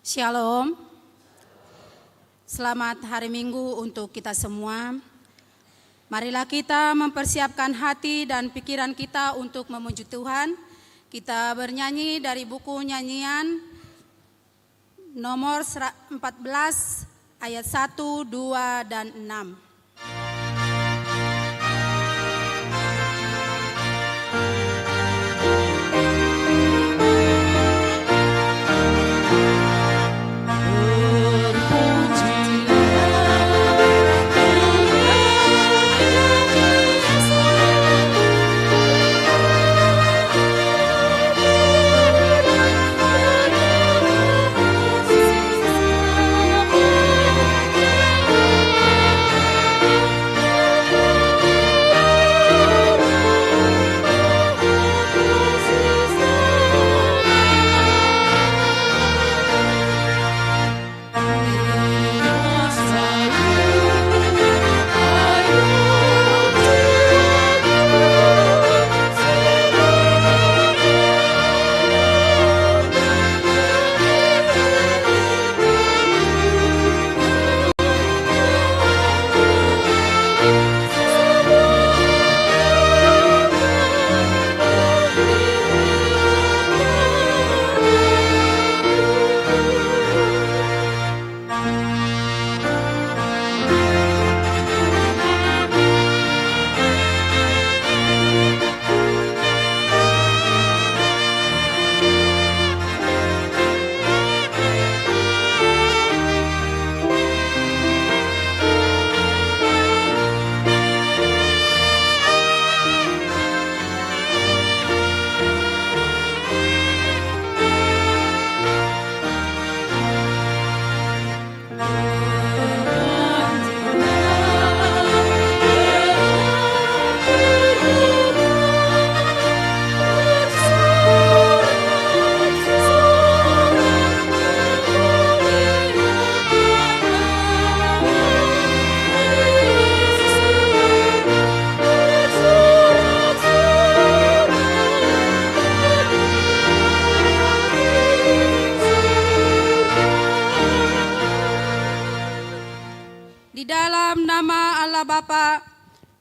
Shalom. Selamat hari Minggu untuk kita semua. Marilah kita mempersiapkan hati dan pikiran kita untuk memuji Tuhan. Kita bernyanyi dari buku nyanyian nomor 14 ayat 1, 2, dan 6.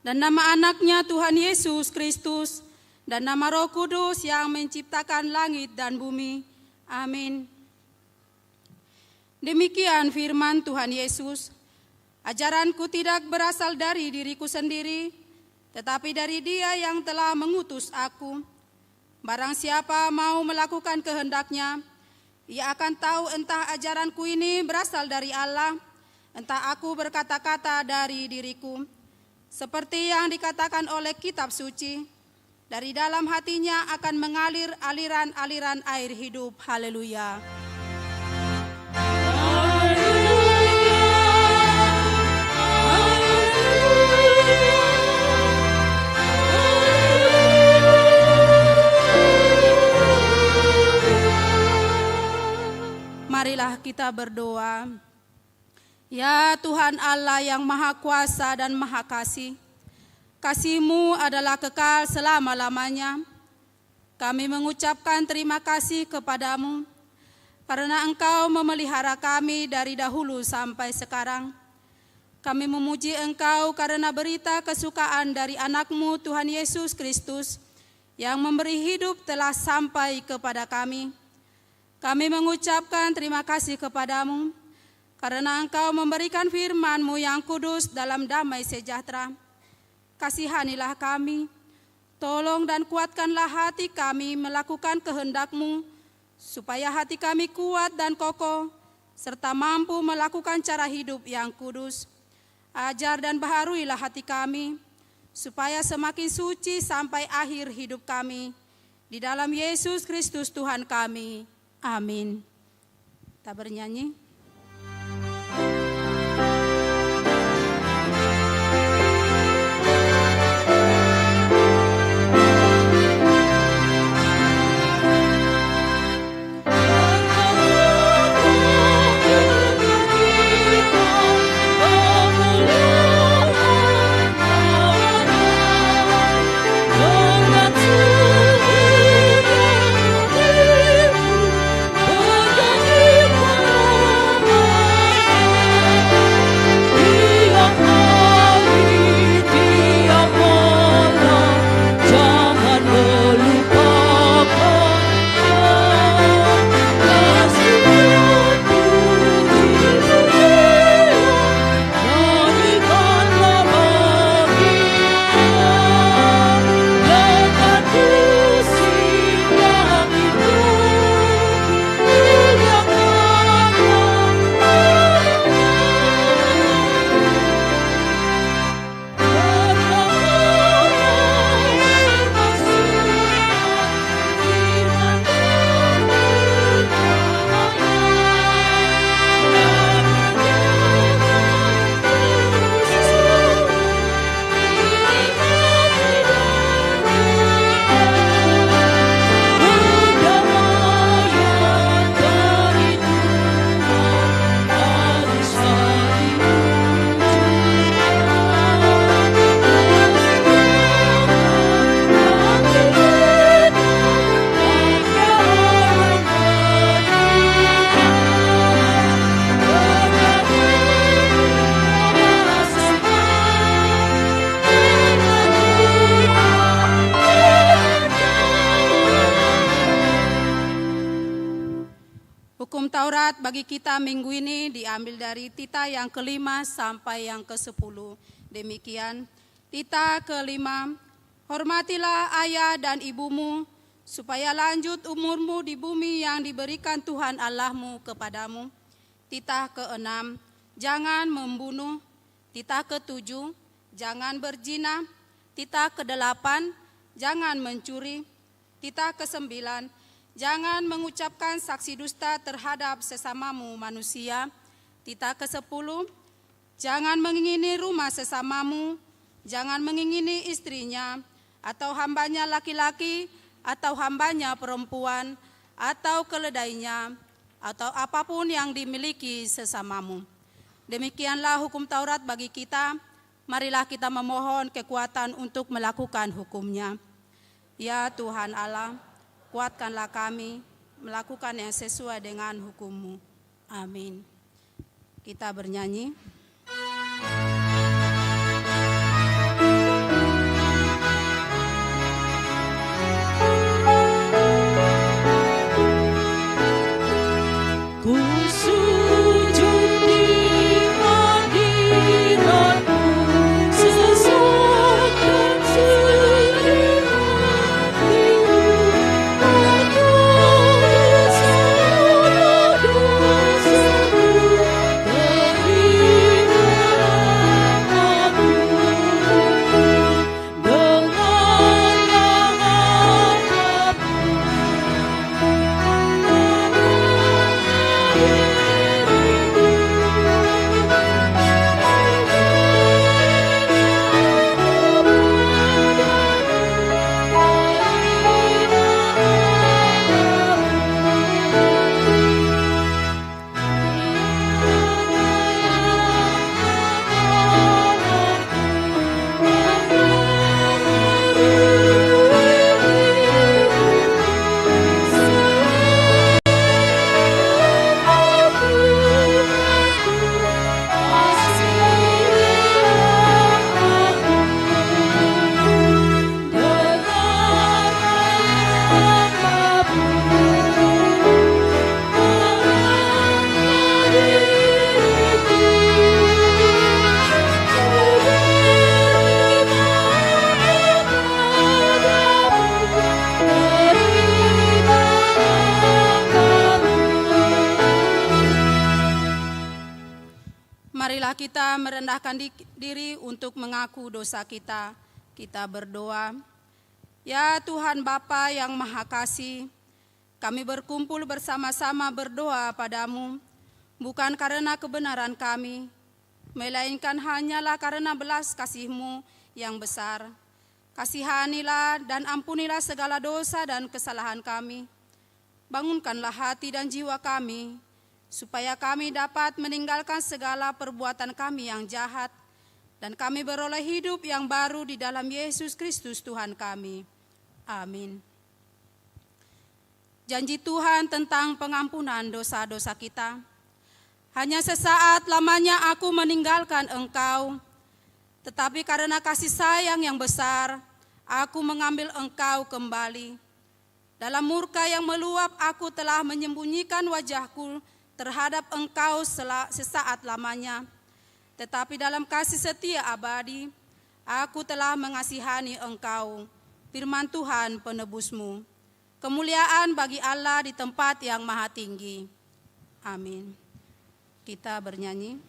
Dan nama anaknya Tuhan Yesus Kristus, dan nama Roh Kudus yang menciptakan langit dan bumi. Amin. Demikian firman Tuhan Yesus, ajaranku tidak berasal dari diriku sendiri, tetapi dari Dia yang telah mengutus aku. Barang siapa mau melakukan kehendaknya, ia akan tahu entah ajaranku ini berasal dari Allah, entah aku berkata-kata dari diriku. Seperti yang dikatakan oleh kitab suci, dari dalam hatinya akan mengalir aliran-aliran air hidup. Haleluya. Marilah kita berdoa. Ya Tuhan Allah yang Maha Kuasa dan Maha Kasih, kasih-Mu adalah kekal selama-lamanya. Kami mengucapkan terima kasih kepadamu, karena Engkau memelihara kami dari dahulu sampai sekarang. Kami memuji Engkau karena berita kesukaan dari anak-Mu Tuhan Yesus Kristus, yang memberi hidup telah sampai kepada kami. Kami mengucapkan terima kasih kepadamu, karena Engkau memberikan firman-Mu yang kudus dalam damai sejahtera. Kasihanilah kami, tolong dan kuatkanlah hati kami melakukan kehendak-Mu, supaya hati kami kuat dan kokoh, serta mampu melakukan cara hidup yang kudus. Ajar dan baharuilah hati kami, supaya semakin suci sampai akhir hidup kami. Di dalam Yesus Kristus Tuhan kami. Amin. Kita bernyanyi. Oh Hukum Taurat bagi kita minggu ini diambil dari Tita yang ke-5 sampai yang ke-10. Demikian, Tita ke-5, hormatilah ayah dan ibumu, supaya lanjut umurmu di bumi yang diberikan Tuhan Allahmu kepadamu. Tita ke-6, jangan membunuh. Tita ke-7, jangan berzina. Tita ke-8, jangan mencuri. Tita ke-9, jangan mengucapkan saksi dusta terhadap sesamamu manusia. Tita ke-10, jangan mengingini rumah sesamamu, jangan mengingini istrinya, atau hambanya laki-laki, atau hambanya perempuan, atau keledainya, atau apapun yang dimiliki sesamamu. Demikianlah hukum Taurat bagi kita. Marilah kita memohon kekuatan untuk melakukan hukumnya. Ya Tuhan Allah, kuatkanlah kami melakukan yang sesuai dengan hukum-Mu. Amin. Kita bernyanyi. Marilah kita merendahkan diri untuk mengaku dosa kita. Kita berdoa. Ya Tuhan Bapa yang Maha Kasih, kami berkumpul bersama-sama berdoa padamu, bukan karena kebenaran kami, melainkan hanyalah karena belas kasih-Mu yang besar. Kasihanilah dan ampunilah segala dosa dan kesalahan kami. Bangunkanlah hati dan jiwa kami, supaya kami dapat meninggalkan segala perbuatan kami yang jahat, dan kami beroleh hidup yang baru di dalam Yesus Kristus Tuhan kami. Amin. Janji Tuhan tentang pengampunan dosa-dosa kita. Hanya sesaat lamanya aku meninggalkan engkau, tetapi karena kasih sayang yang besar, aku mengambil engkau kembali. Dalam murka yang meluap, aku telah menyembunyikan wajahku terhadap engkau sesaat lamanya. Tetapi dalam kasih setia abadi, aku telah mengasihani engkau, firman Tuhan penebusmu. Kemuliaan bagi Allah di tempat yang maha tinggi. Amin. Kita bernyanyi. Ku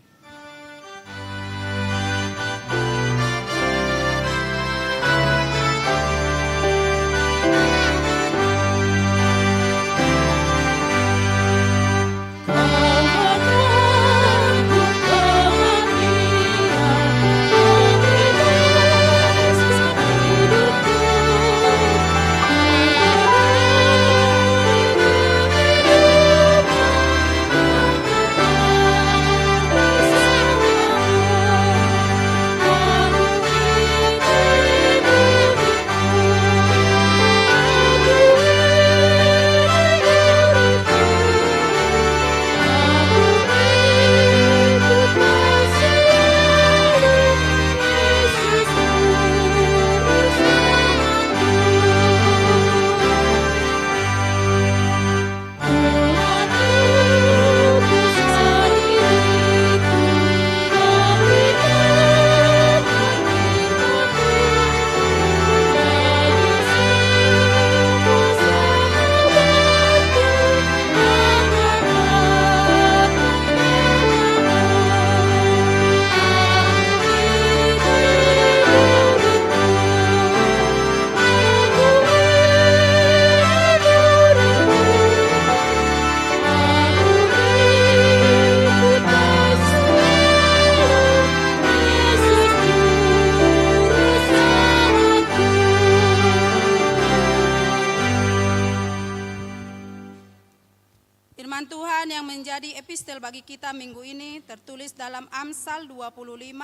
Firman Tuhan yang menjadi epistel bagi kita minggu ini tertulis dalam Amsal 25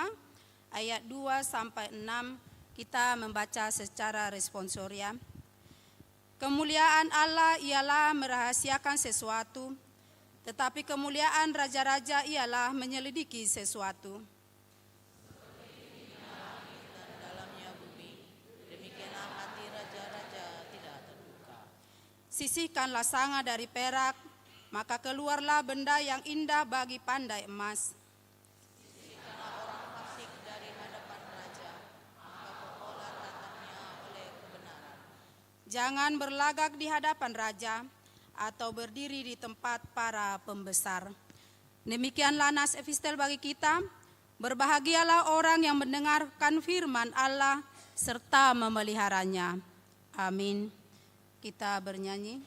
ayat 2 sampai 6. Kita membaca secara responsoria. Kemuliaan Allah ialah merahasiakan sesuatu, tetapi kemuliaan raja-raja ialah menyelidiki sesuatu. Sisihkanlah sanga dari perak, maka keluarlah benda yang indah bagi pandai emas. Sisihkanlah orang fasik dari hadapan raja, maka kokohlah ratanya oleh kebenaran. Jangan berlagak di hadapan raja, atau berdiri di tempat para pembesar. Demikianlah nas epistel bagi kita. Berbahagialah orang yang mendengarkan firman Allah serta memeliharanya. Amin. Kita bernyanyi.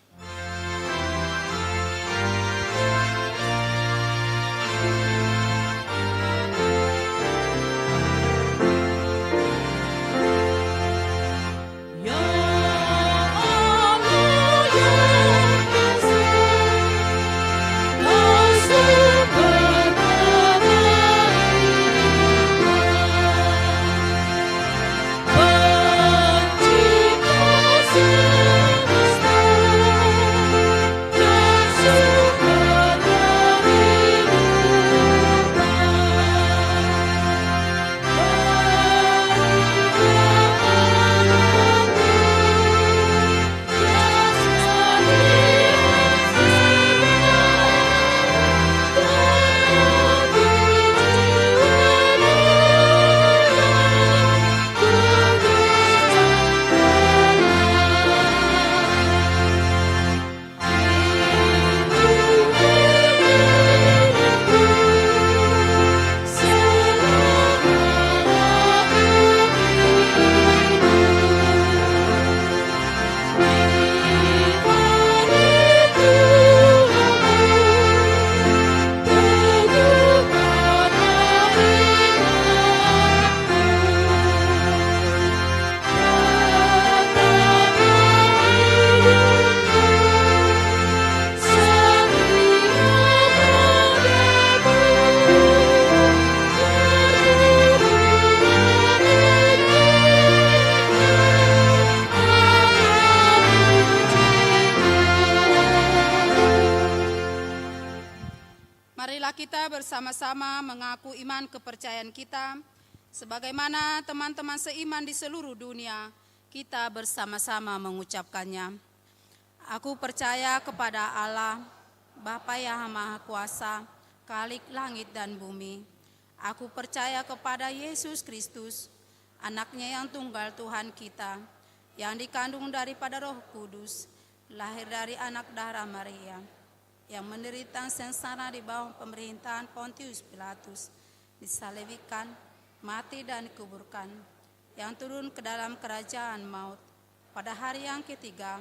Marilah kita bersama-sama mengaku iman kepercayaan kita. Sebagaimana teman-teman seiman di seluruh dunia, kita bersama-sama mengucapkannya. Aku percaya kepada Allah, Bapa yang Maha Kuasa, Khalik langit dan bumi. Aku percaya kepada Yesus Kristus, Anaknya yang tunggal Tuhan kita, yang dikandung daripada Roh Kudus, lahir dari anak darah Maria, yang menderita sengsara di bawah pemerintahan Pontius Pilatus, disalibkan, mati dan dikuburkan, yang turun ke dalam kerajaan maut, pada hari yang ketiga,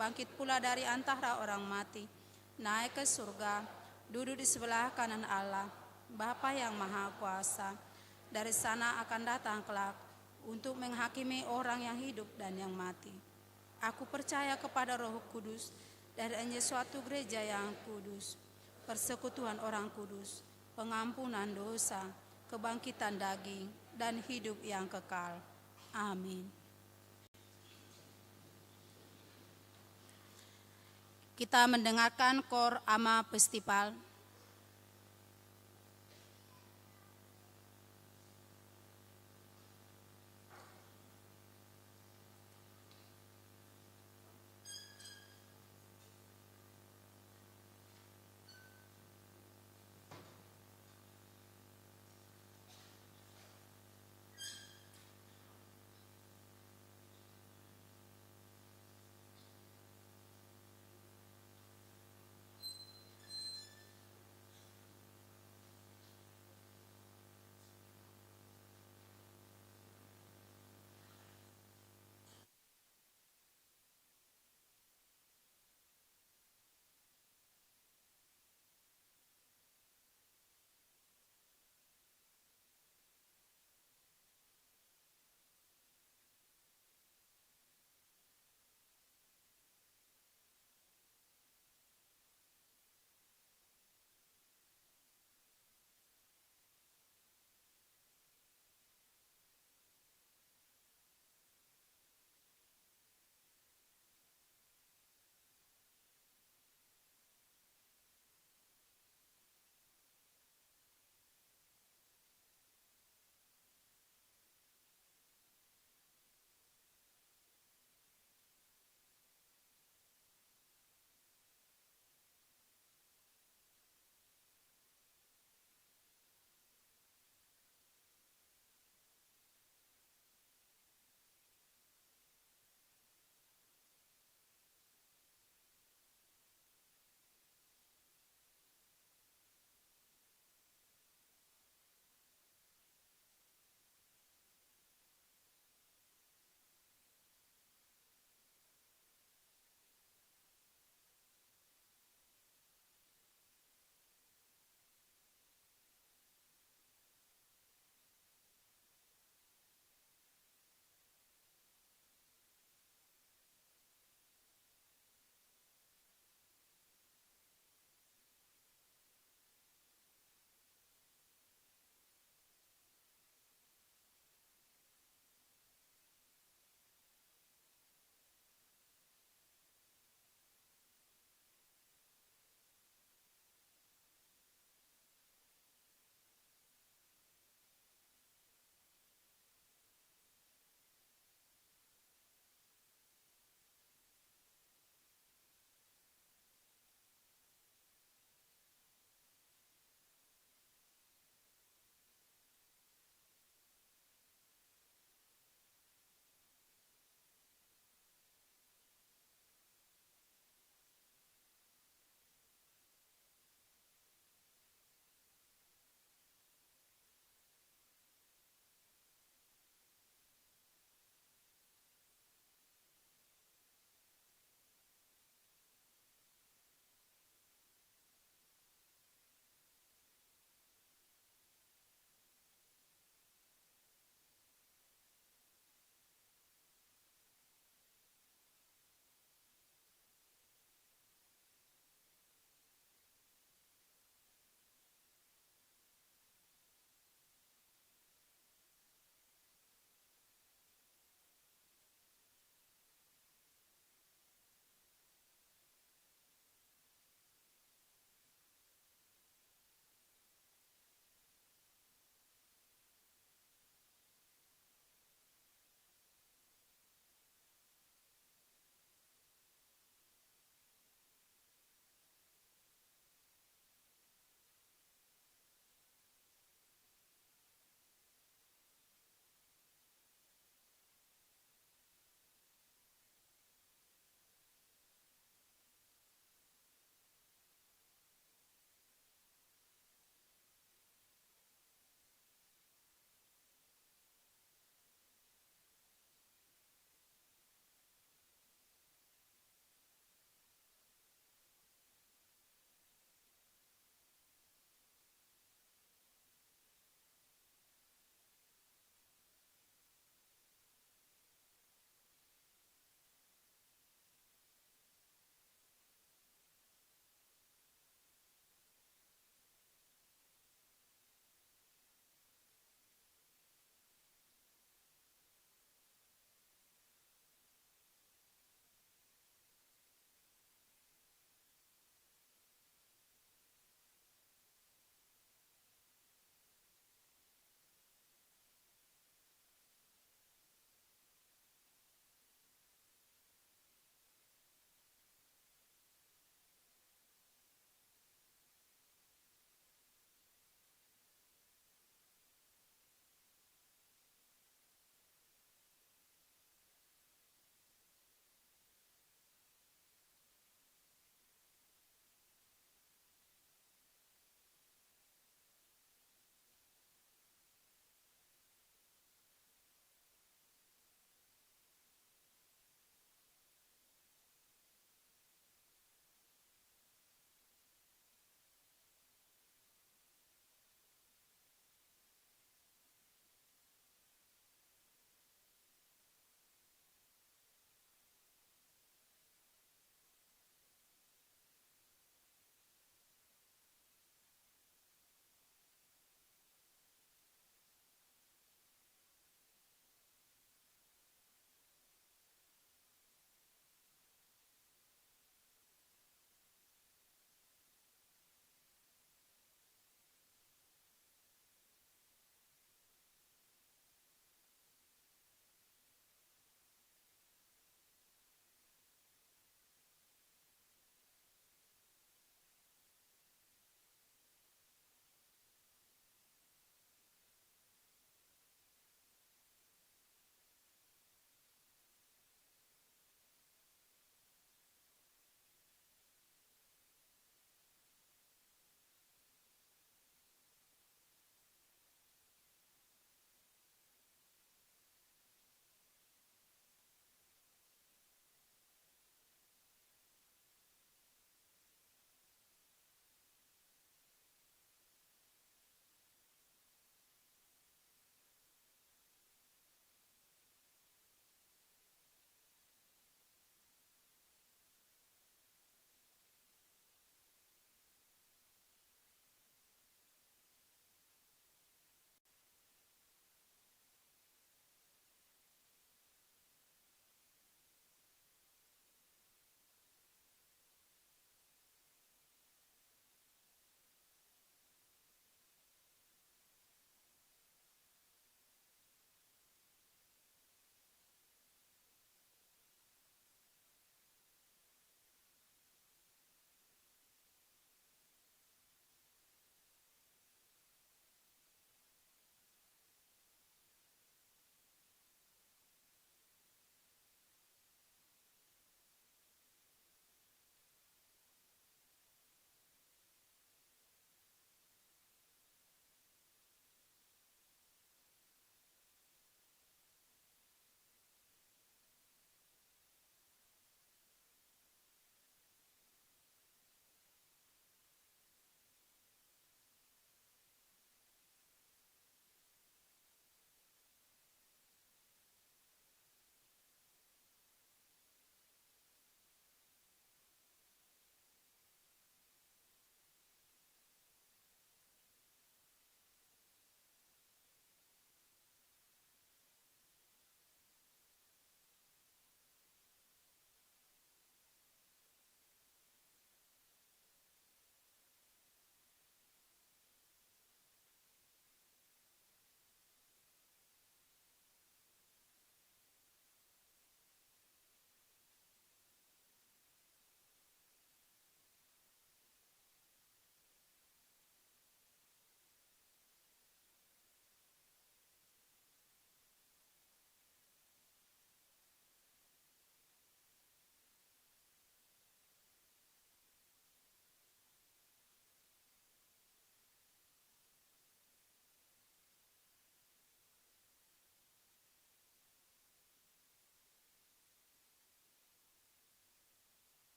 bangkit pula dari antara orang mati, naik ke surga, duduk di sebelah kanan Allah, Bapa yang Maha Kuasa. Dari sana akan datang kelak untuk menghakimi orang yang hidup dan yang mati. Aku percaya kepada Roh Kudus, dari suatu gereja yang kudus, persekutuan orang kudus, pengampunan dosa, kebangkitan daging, dan hidup yang kekal. Amin. Kita mendengarkan Kor Ama Festival.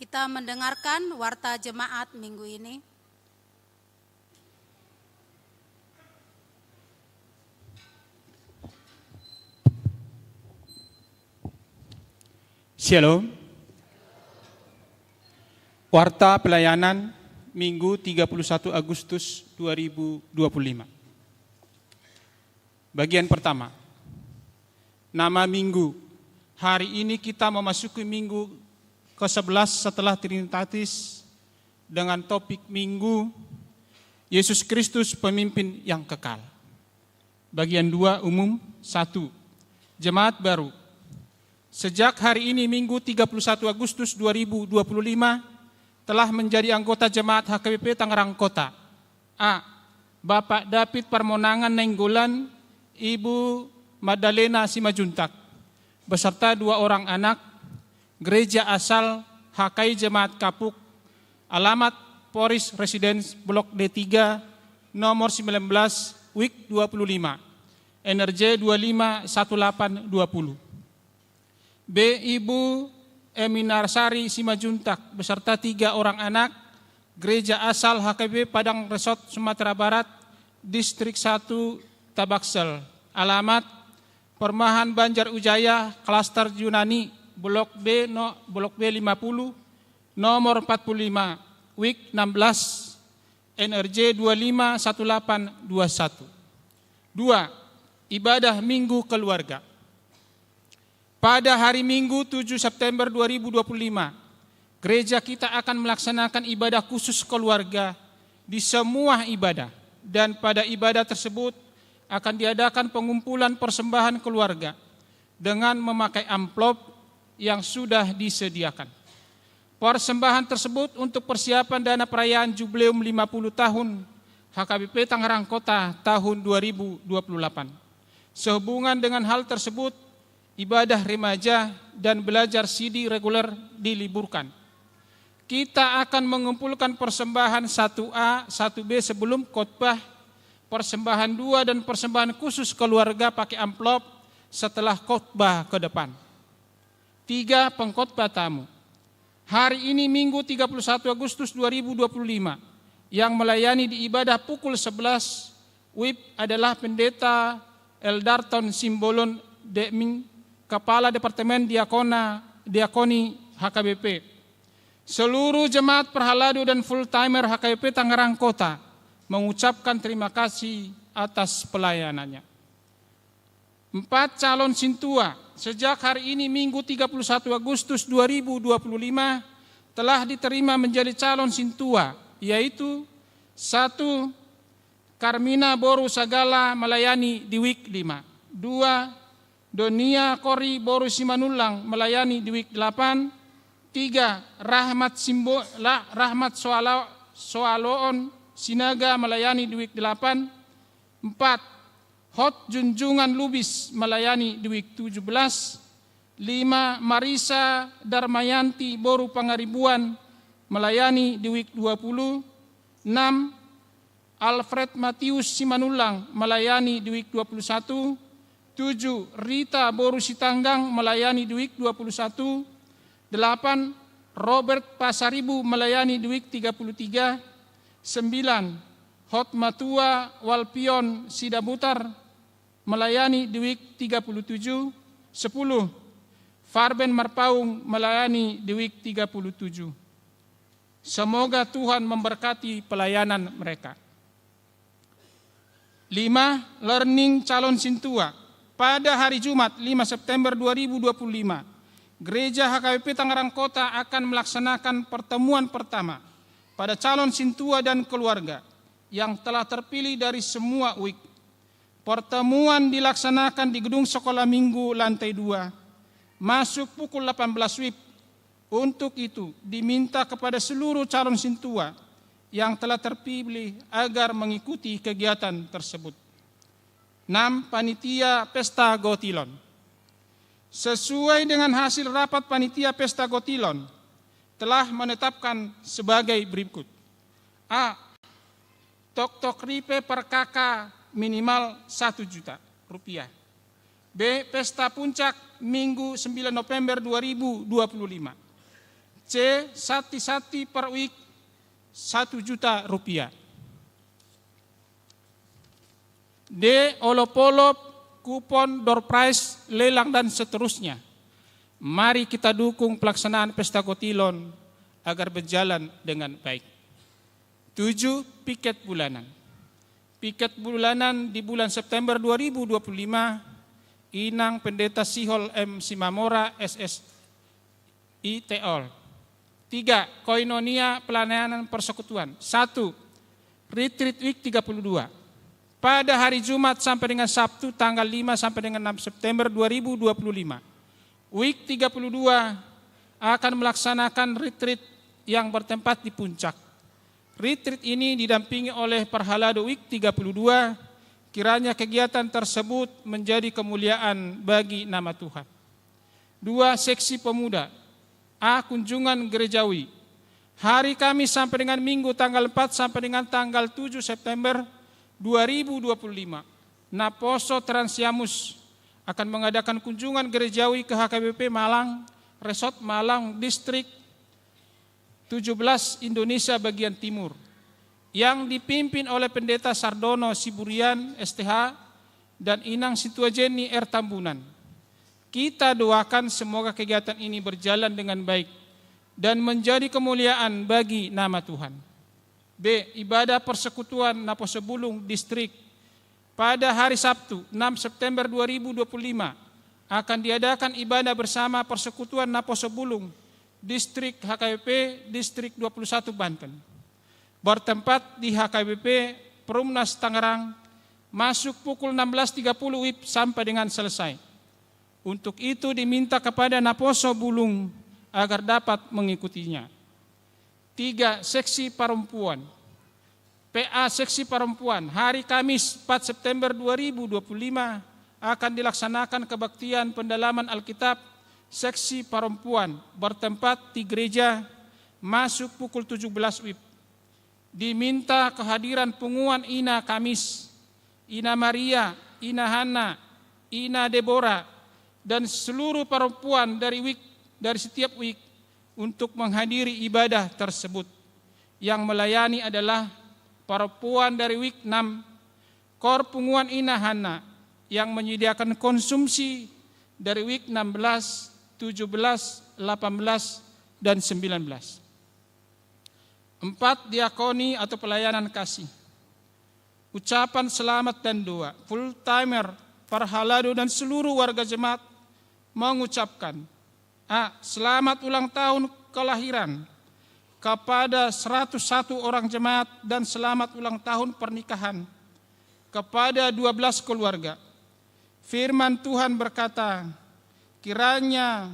Kita mendengarkan warta jemaat minggu ini. Shalom. Warta pelayanan Minggu 31 Agustus 2025. Bagian pertama. Nama minggu. Hari ini kita memasuki minggu ke-11 setelah Trinitatis dengan topik minggu Yesus Kristus pemimpin yang kekal. Bagian 2 umum. 1. Jemaat baru. Sejak hari ini Minggu 31 Agustus 2025 telah menjadi anggota Jemaat HKBP Tangerang Kota. A. Bapak David Parmonangan Nenggolan, Ibu Madalena Simajuntak, beserta 2 orang anak, gereja asal HKI Jemaat Kapuk, alamat Poris Residence Blok D3, nomor 19, WIK 25, NRJ 251820. B. Ibu Eminarsari Simajuntak beserta 3 orang anak, gereja asal HKBP Padang Resort Sumatera Barat, Distrik 1 Tabaksel, alamat Permahan Banjar Ujaya, Klaster Yunani, Blok B 50, nomor 45, WIK 16, NRJ 251821. 2. Ibadah Minggu Keluarga. Pada hari Minggu 7 September 2025, gereja kita akan melaksanakan ibadah khusus keluarga di semua ibadah. Dan pada ibadah tersebut akan diadakan pengumpulan persembahan keluarga dengan memakai amplop yang sudah disediakan. Persembahan tersebut untuk persiapan dana perayaan Jubileum 50 tahun HKBP Tangerang Kota tahun 2028. Sehubungan dengan hal tersebut, ibadah remaja dan belajar CD reguler diliburkan. Kita akan mengumpulkan persembahan 1A, 1B sebelum khotbah, persembahan 2 dan persembahan khusus keluarga pakai amplop setelah khotbah ke depan. 3. Pengkhotbah tamu. Hari ini Minggu 31 Agustus 2025 yang melayani di ibadah pukul 11 WIB adalah Pendeta Eldarton Simbolon Deming, Kepala Departemen Diakoni HKBP. Seluruh jemaat perhaladu dan full-timer HKBP Tangerang Kota mengucapkan terima kasih atas pelayanannya. 4. Calon Sintua. Sejak hari ini Minggu 31 Agustus 2025 telah diterima menjadi calon Sintua, yaitu 1. Carmina Boru Sagala melayani di WIK 5. 2. Donia Kori Boru Simanulang melayani di WIK 8. 3. Rahmat Soaloon Sinaga melayani di WIK 8. 4. Hot Junjungan Lubis melayani di WIK 17. 5. Marisa Darmayanti Boru Pangaribuan melayani di WIK 20. 6. Alfred Matius Simanulang melayani di WIK 21. 7. Rita Boru Sitanggang melayani di WIK 21. 8. Robert Pasaribu melayani di WIK 33. 9. Hot Matua Walpion Sidabutar melayani di WIK 37. 10. Farben Marpaung melayani di WIK 37. Semoga Tuhan memberkati pelayanan mereka. 5. Learning Calon Sintua. Pada hari Jumat 5 September 2025, Gereja HKBP Tangerang Kota akan melaksanakan pertemuan pertama pada calon Sintua dan keluarga yang telah terpilih dari semua WIK. Pertemuan dilaksanakan di Gedung Sekolah Minggu lantai 2, masuk pukul 18 WIB. Untuk itu diminta kepada seluruh calon Sintua yang telah terpilih agar mengikuti kegiatan tersebut. 6. Panitia Pesta Gotilon. Sesuai dengan hasil rapat Panitia Pesta Gotilon telah menetapkan sebagai berikut. A. Tok-tok ripe per kakak minimal 1 juta rupiah. B. Pesta Puncak Minggu 9 November 2025. C. C. Sati-sati per week 1 juta rupiah. D. Olop-olop, kupon, door prize, lelang dan seterusnya. Mari kita dukung pelaksanaan Pesta Kotilon agar berjalan dengan baik. 7. Piket bulanan. Piket bulanan di bulan September 2025, Inang Pendeta Sihol M. Simamora SSI Teol. 3. Koinonia pelayanan persekutuan. 1. Retreat Week 32. Pada hari Jumat sampai dengan Sabtu tanggal 5 sampai dengan 6 September 2025. Week 32 akan melaksanakan retreat yang bertempat di puncak. Retreat ini didampingi oleh Perhalado Week 32, kiranya kegiatan tersebut menjadi kemuliaan bagi nama Tuhan. 2. Seksi pemuda. A. Kunjungan gerejawi. Hari Kamis sampai dengan Minggu tanggal 4 sampai dengan tanggal 7 September 2025. Naposo Transiamus akan mengadakan kunjungan gerejawi ke HKBP Malang, Resort Malang, Distrik 17 Indonesia bagian timur, yang dipimpin oleh Pendeta Sardono Siburian STH dan Inang Situajeni R. Tambunan. Kita doakan semoga kegiatan ini berjalan dengan baik dan menjadi kemuliaan bagi nama Tuhan. B. Ibadah persekutuan Naposo Bulung Distrik. Pada hari Sabtu 6 September 2025 akan diadakan ibadah bersama persekutuan Naposo Bulung Distrik HKBP Distrik 21 Banten. Bertempat di HKBP Perumnas Tangerang, masuk pukul 16.30 WIB sampai dengan selesai. Untuk itu diminta kepada Naposo Bulung agar dapat mengikutinya. 3. Seksi perempuan. PA Seksi Perempuan, hari Kamis 4 September 2025 akan dilaksanakan kebaktian pendalaman Alkitab Seksi Perempuan bertempat di gereja, masuk pukul 17 WIB. Diminta kehadiran pengumuman Ina Kamis, Ina Maria, Ina Hana, Ina Deborah, dan seluruh perempuan dari setiap week untuk menghadiri ibadah tersebut. Yang melayani adalah perempuan dari week 6, Kor Punguan Ina Hana, yang menyediakan konsumsi dari week 16, 17, 18, dan 19. 4. Diakoni atau pelayanan kasih. Ucapan selamat dan doa. Full timer, Perhalado dan seluruh warga jemaat mengucapkan A. Selamat ulang tahun kelahiran kepada 101 orang jemaat dan selamat ulang tahun pernikahan kepada 12 keluarga. Firman Tuhan berkata, kiranya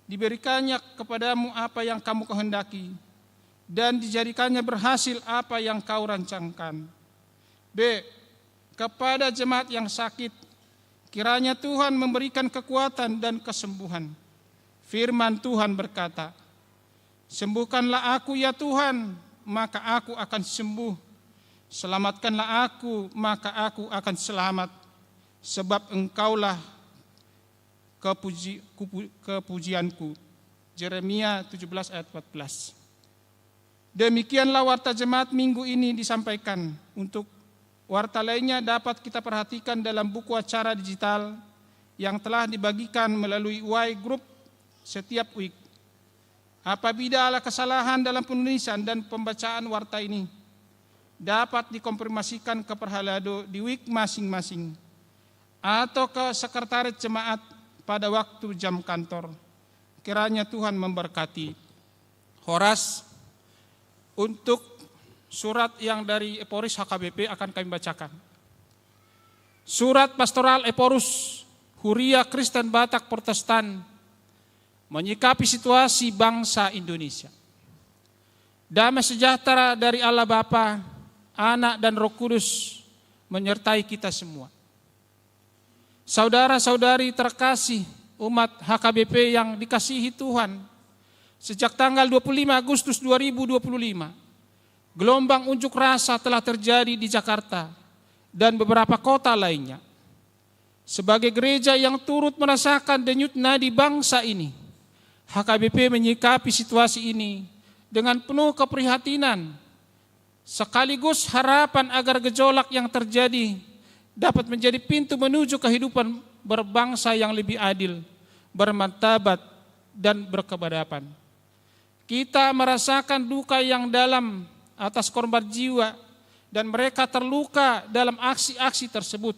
diberikannya kepadamu apa yang kamu kehendaki dan dijadikannya berhasil apa yang kau rancangkan. B. Kepada jemaat yang sakit, kiranya Tuhan memberikan kekuatan dan kesembuhan. Firman Tuhan berkata, sembuhkanlah aku ya Tuhan, maka aku akan sembuh. Selamatkanlah aku, maka aku akan selamat. Sebab engkaulah kepujianku. Yeremia 17 ayat 14. Demikianlah warta jemaat minggu ini disampaikan. Untuk warta lainnya dapat kita perhatikan dalam buku acara digital yang telah dibagikan melalui Y Group setiap week. Apabila ada kesalahan dalam penulisan dan pembacaan warta ini, dapat dikonfirmasikan ke Perhalado di week masing-masing atau ke sekretariat jemaat pada waktu jam kantor. Kiranya Tuhan memberkati. Horas, untuk surat yang dari Eporis HKBP akan kami bacakan. Surat Pastoral Eporus Huria Kristen Batak Protestan menyikapi situasi bangsa Indonesia. Damai sejahtera dari Allah Bapa, Anak dan Roh Kudus menyertai kita semua. Saudara-saudari terkasih umat HKBP yang dikasihi Tuhan, sejak tanggal 25 Agustus 2025, gelombang unjuk rasa telah terjadi di Jakarta dan beberapa kota lainnya. Sebagai gereja yang turut merasakan denyut nadi bangsa ini, HKBP menyikapi situasi ini dengan penuh keprihatinan, sekaligus harapan agar gejolak yang terjadi dapat menjadi pintu menuju kehidupan berbangsa yang lebih adil, bermartabat, dan berkeadaban. Kita merasakan duka yang dalam atas korban jiwa dan mereka terluka dalam aksi-aksi tersebut.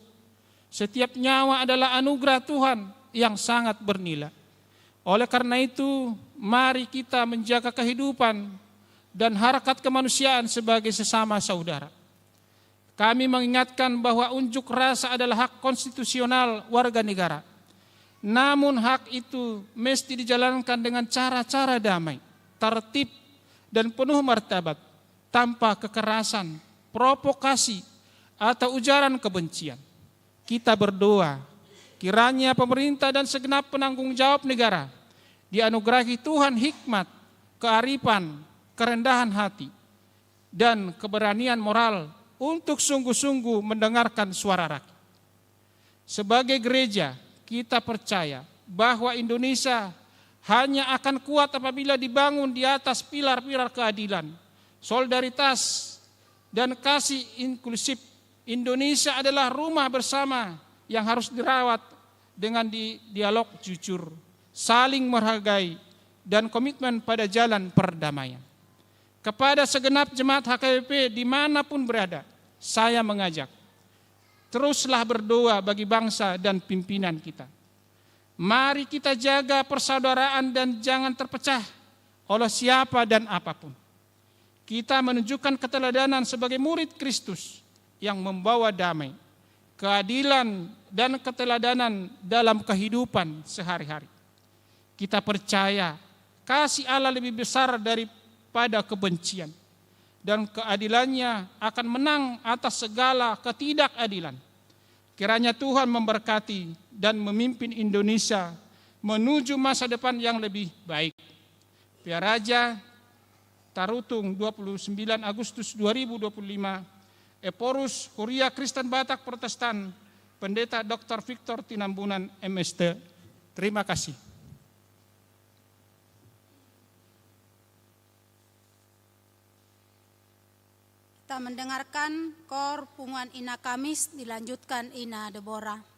Setiap nyawa adalah anugerah Tuhan yang sangat bernilai. Oleh karena itu, mari kita menjaga kehidupan dan harkat kemanusiaan sebagai sesama saudara. Kami mengingatkan bahwa unjuk rasa adalah hak konstitusional warga negara. Namun hak itu mesti dijalankan dengan cara-cara damai, tertib, dan penuh martabat, tanpa kekerasan, provokasi, atau ujaran kebencian. Kita berdoa, kiranya pemerintah dan segenap penanggung jawab negara dianugerahi Tuhan hikmat, kearifan, kerendahan hati, dan keberanian moral untuk sungguh-sungguh mendengarkan suara rakyat. Sebagai gereja, kita percaya bahwa Indonesia hanya akan kuat apabila dibangun di atas pilar-pilar keadilan, solidaritas, dan kasih inklusif. Indonesia adalah rumah bersama yang harus dirawat dengan dialog jujur, saling menghargai, dan komitmen pada jalan perdamaian. Kepada segenap jemaat HKBP dimanapun berada, saya mengajak, teruslah berdoa bagi bangsa dan pimpinan kita. Mari kita jaga persaudaraan dan jangan terpecah oleh siapa dan apapun. Kita menunjukkan keteladanan sebagai murid Kristus yang membawa damai, keadilan, dan keteladanan dalam kehidupan sehari-hari. Kita percaya kasih Allah lebih besar daripada kebencian, dan keadilannya akan menang atas segala ketidakadilan. Kiranya Tuhan memberkati dan memimpin Indonesia menuju masa depan yang lebih baik. Pia Raja Tarutung 29 Agustus 2025, Eporus Huria Kristen Batak Protestan, Pendeta Dr. Victor Tinambunan MST. Terima kasih. Kita mendengarkan KOR Punguan Ina Kamis, dilanjutkan Ina Deborah.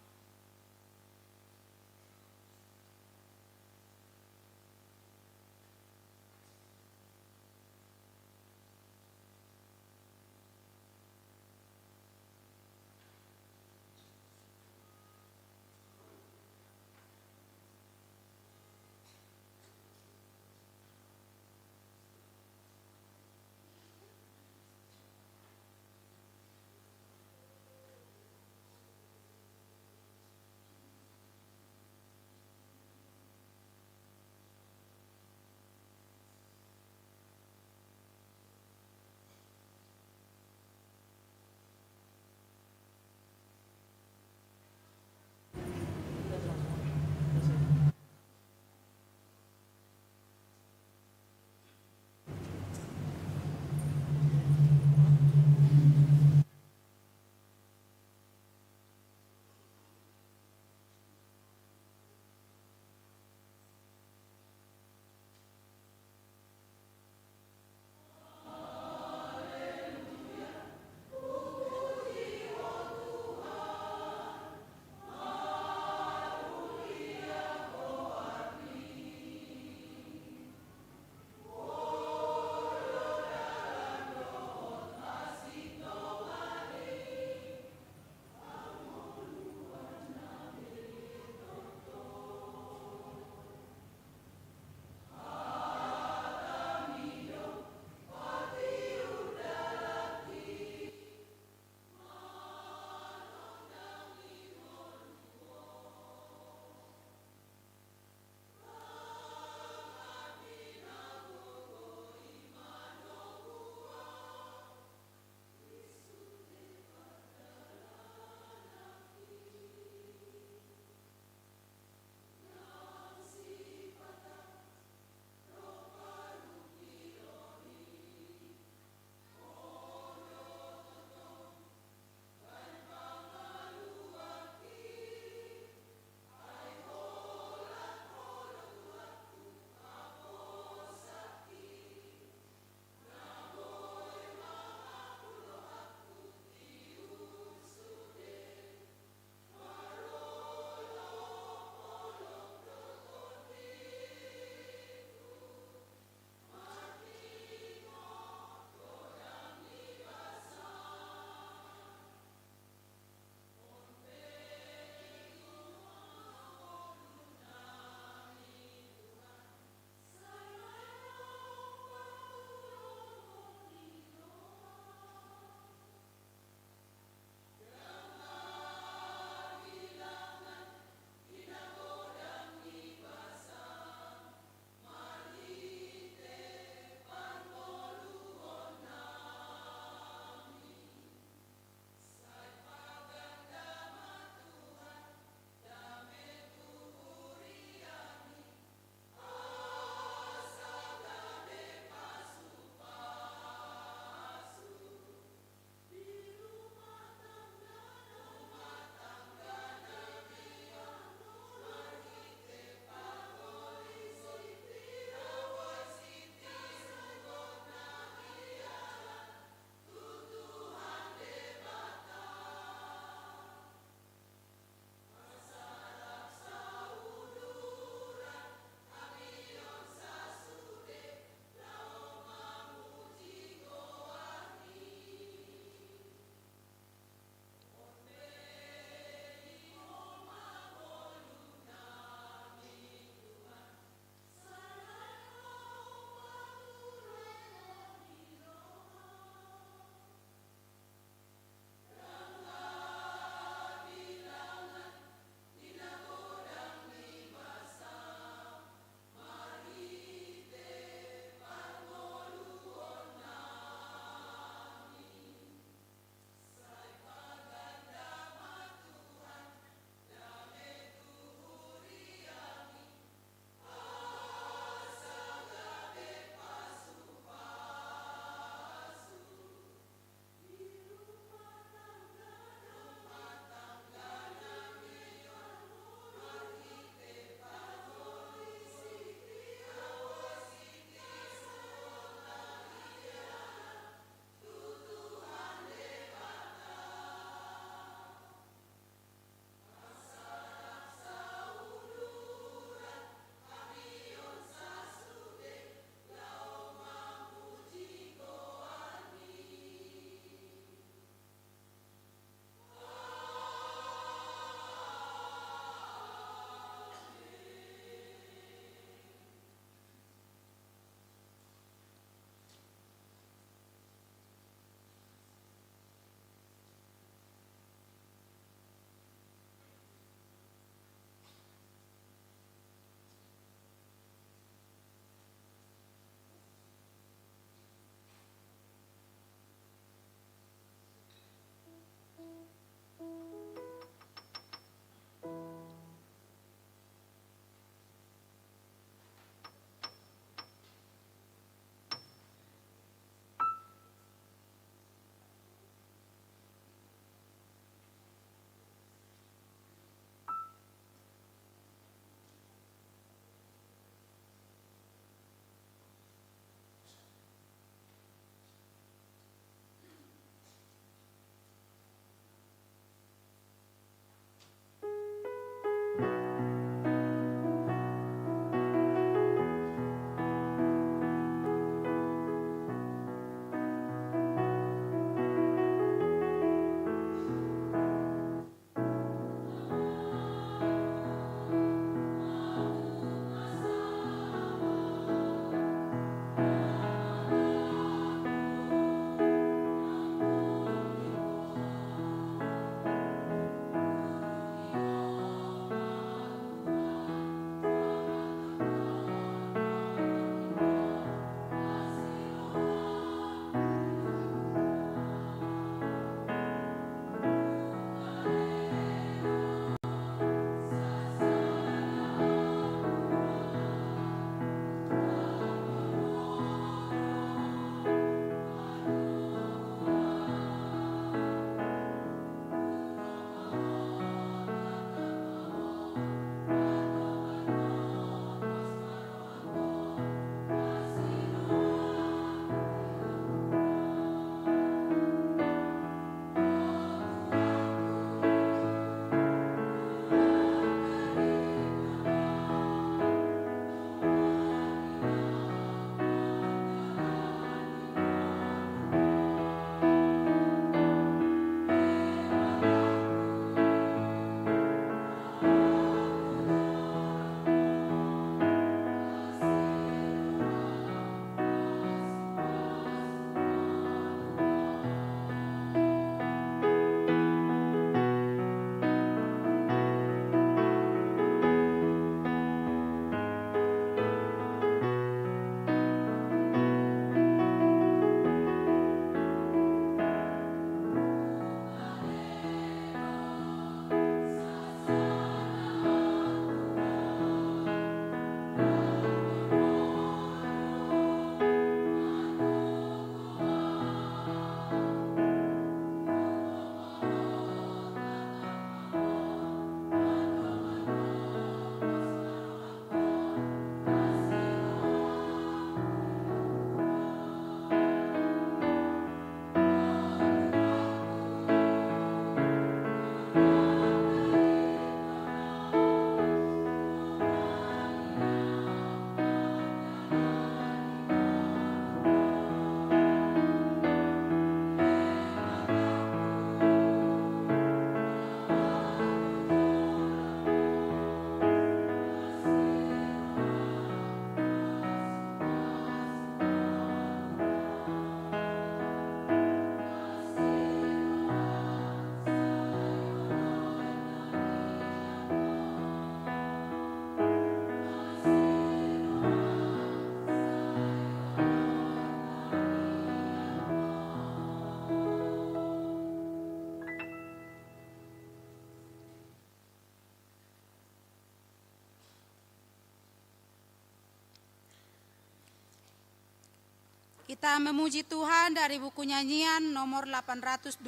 Kita memuji Tuhan dari buku nyanyian nomor 802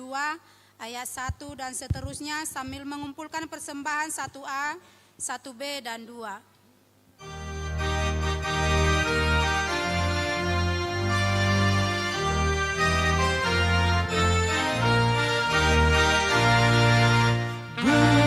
ayat 1 dan seterusnya sambil mengumpulkan persembahan 1A, 1B dan 2. Jangan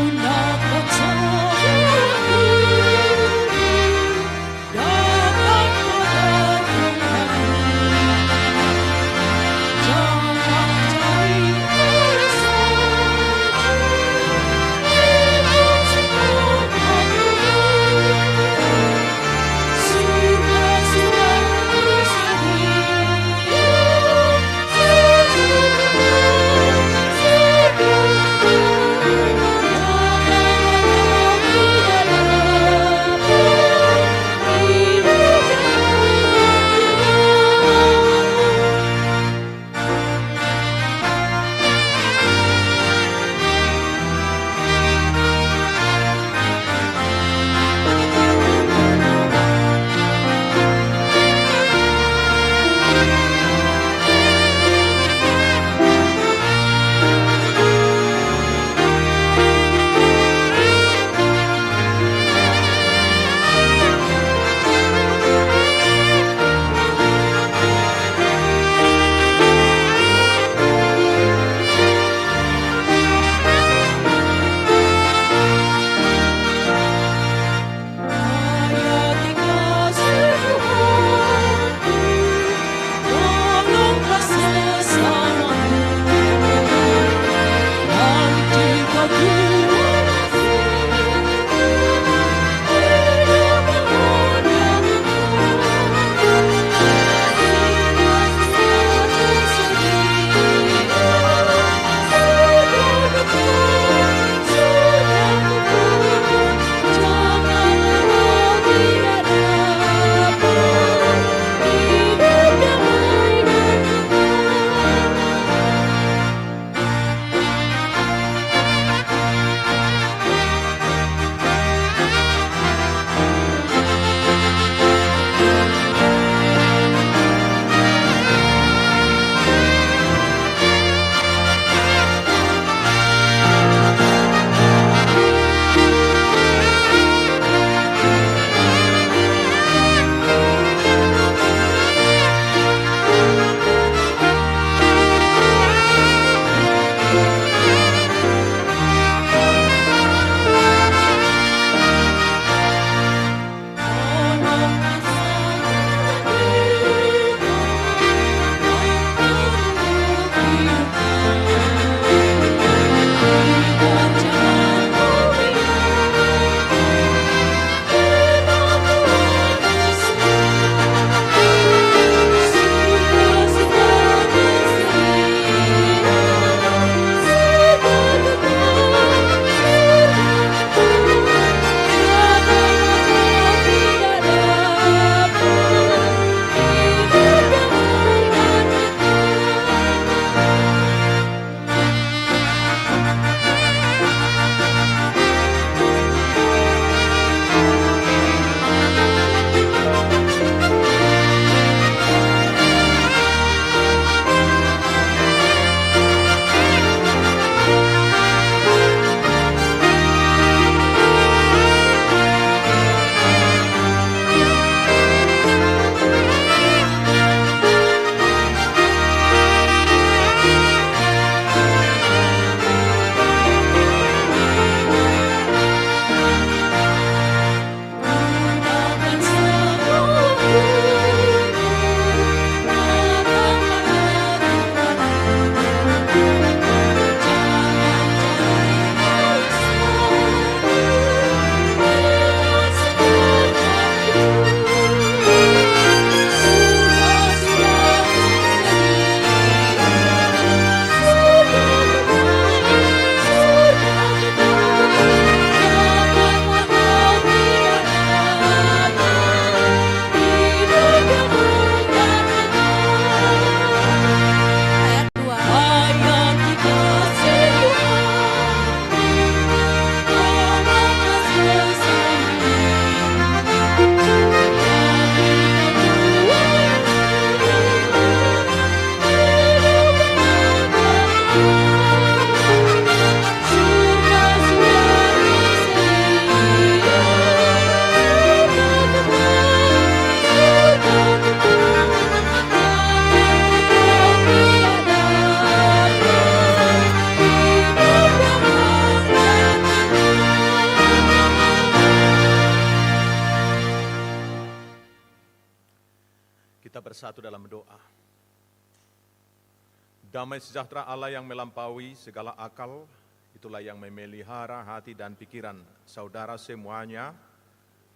Damai sejahtera Allah yang melampaui segala akal, itulah yang memelihara hati dan pikiran saudara semuanya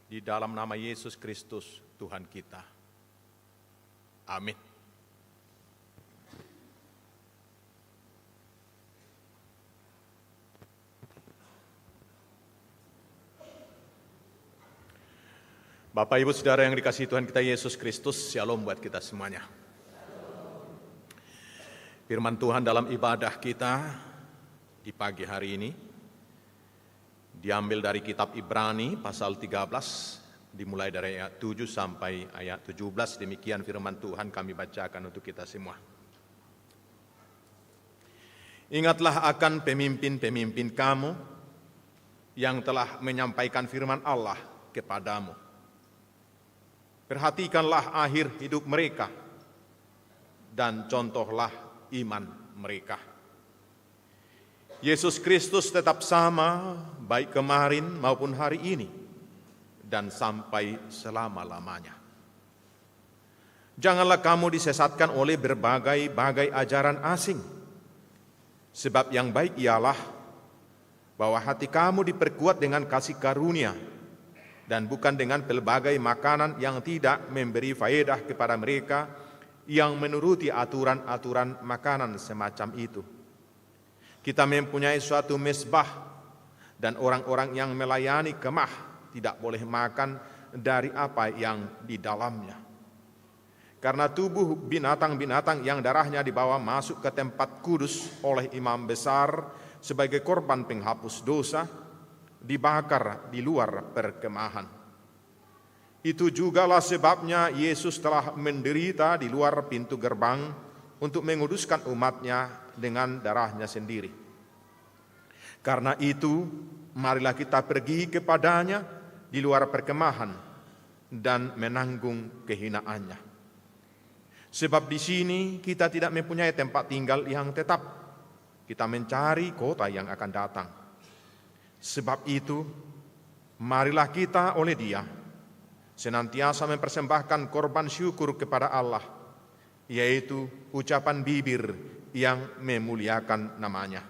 di dalam nama Yesus Kristus Tuhan kita. Amin. Bapak, Ibu, Saudara yang dikasihi Tuhan kita Yesus Kristus, shalom buat kita semuanya. Firman Tuhan dalam ibadah kita di pagi hari ini diambil dari kitab Ibrani pasal 13, dimulai dari ayat 7 sampai ayat 17. Demikian firman Tuhan kami bacakan untuk kita semua. Ingatlah akan pemimpin-pemimpin kamu yang telah menyampaikan firman Allah kepadamu. Perhatikanlah akhir hidup mereka dan contohlah iman mereka. Yesus Kristus tetap sama baik kemarin maupun hari ini dan sampai selama-lamanya. Janganlah kamu disesatkan oleh berbagai ajaran asing. Sebab yang baik ialah bahwa hati kamu diperkuat dengan kasih karunia dan bukan dengan pelbagai makanan yang tidak memberi faedah kepada mereka yang menuruti aturan-aturan makanan semacam itu. Kita mempunyai suatu mezbah dan orang-orang yang melayani kemah tidak boleh makan dari apa yang di dalamnya. Karena tubuh binatang-binatang yang darahnya dibawa masuk ke tempat kudus oleh imam besar sebagai korban penghapus dosa, dibakar di luar perkemahan. Itu jugalah sebabnya Yesus telah menderita di luar pintu gerbang untuk menguduskan umatnya dengan darahnya sendiri. Karena itu, marilah kita pergi kepadanya di luar perkemahan dan menanggung kehinaannya. Sebab di sini kita tidak mempunyai tempat tinggal yang tetap. Kita mencari kota yang akan datang. Sebab itu, marilah kita oleh Dia senantiasa mempersembahkan korban syukur kepada Allah, yaitu ucapan bibir yang memuliakan namanya.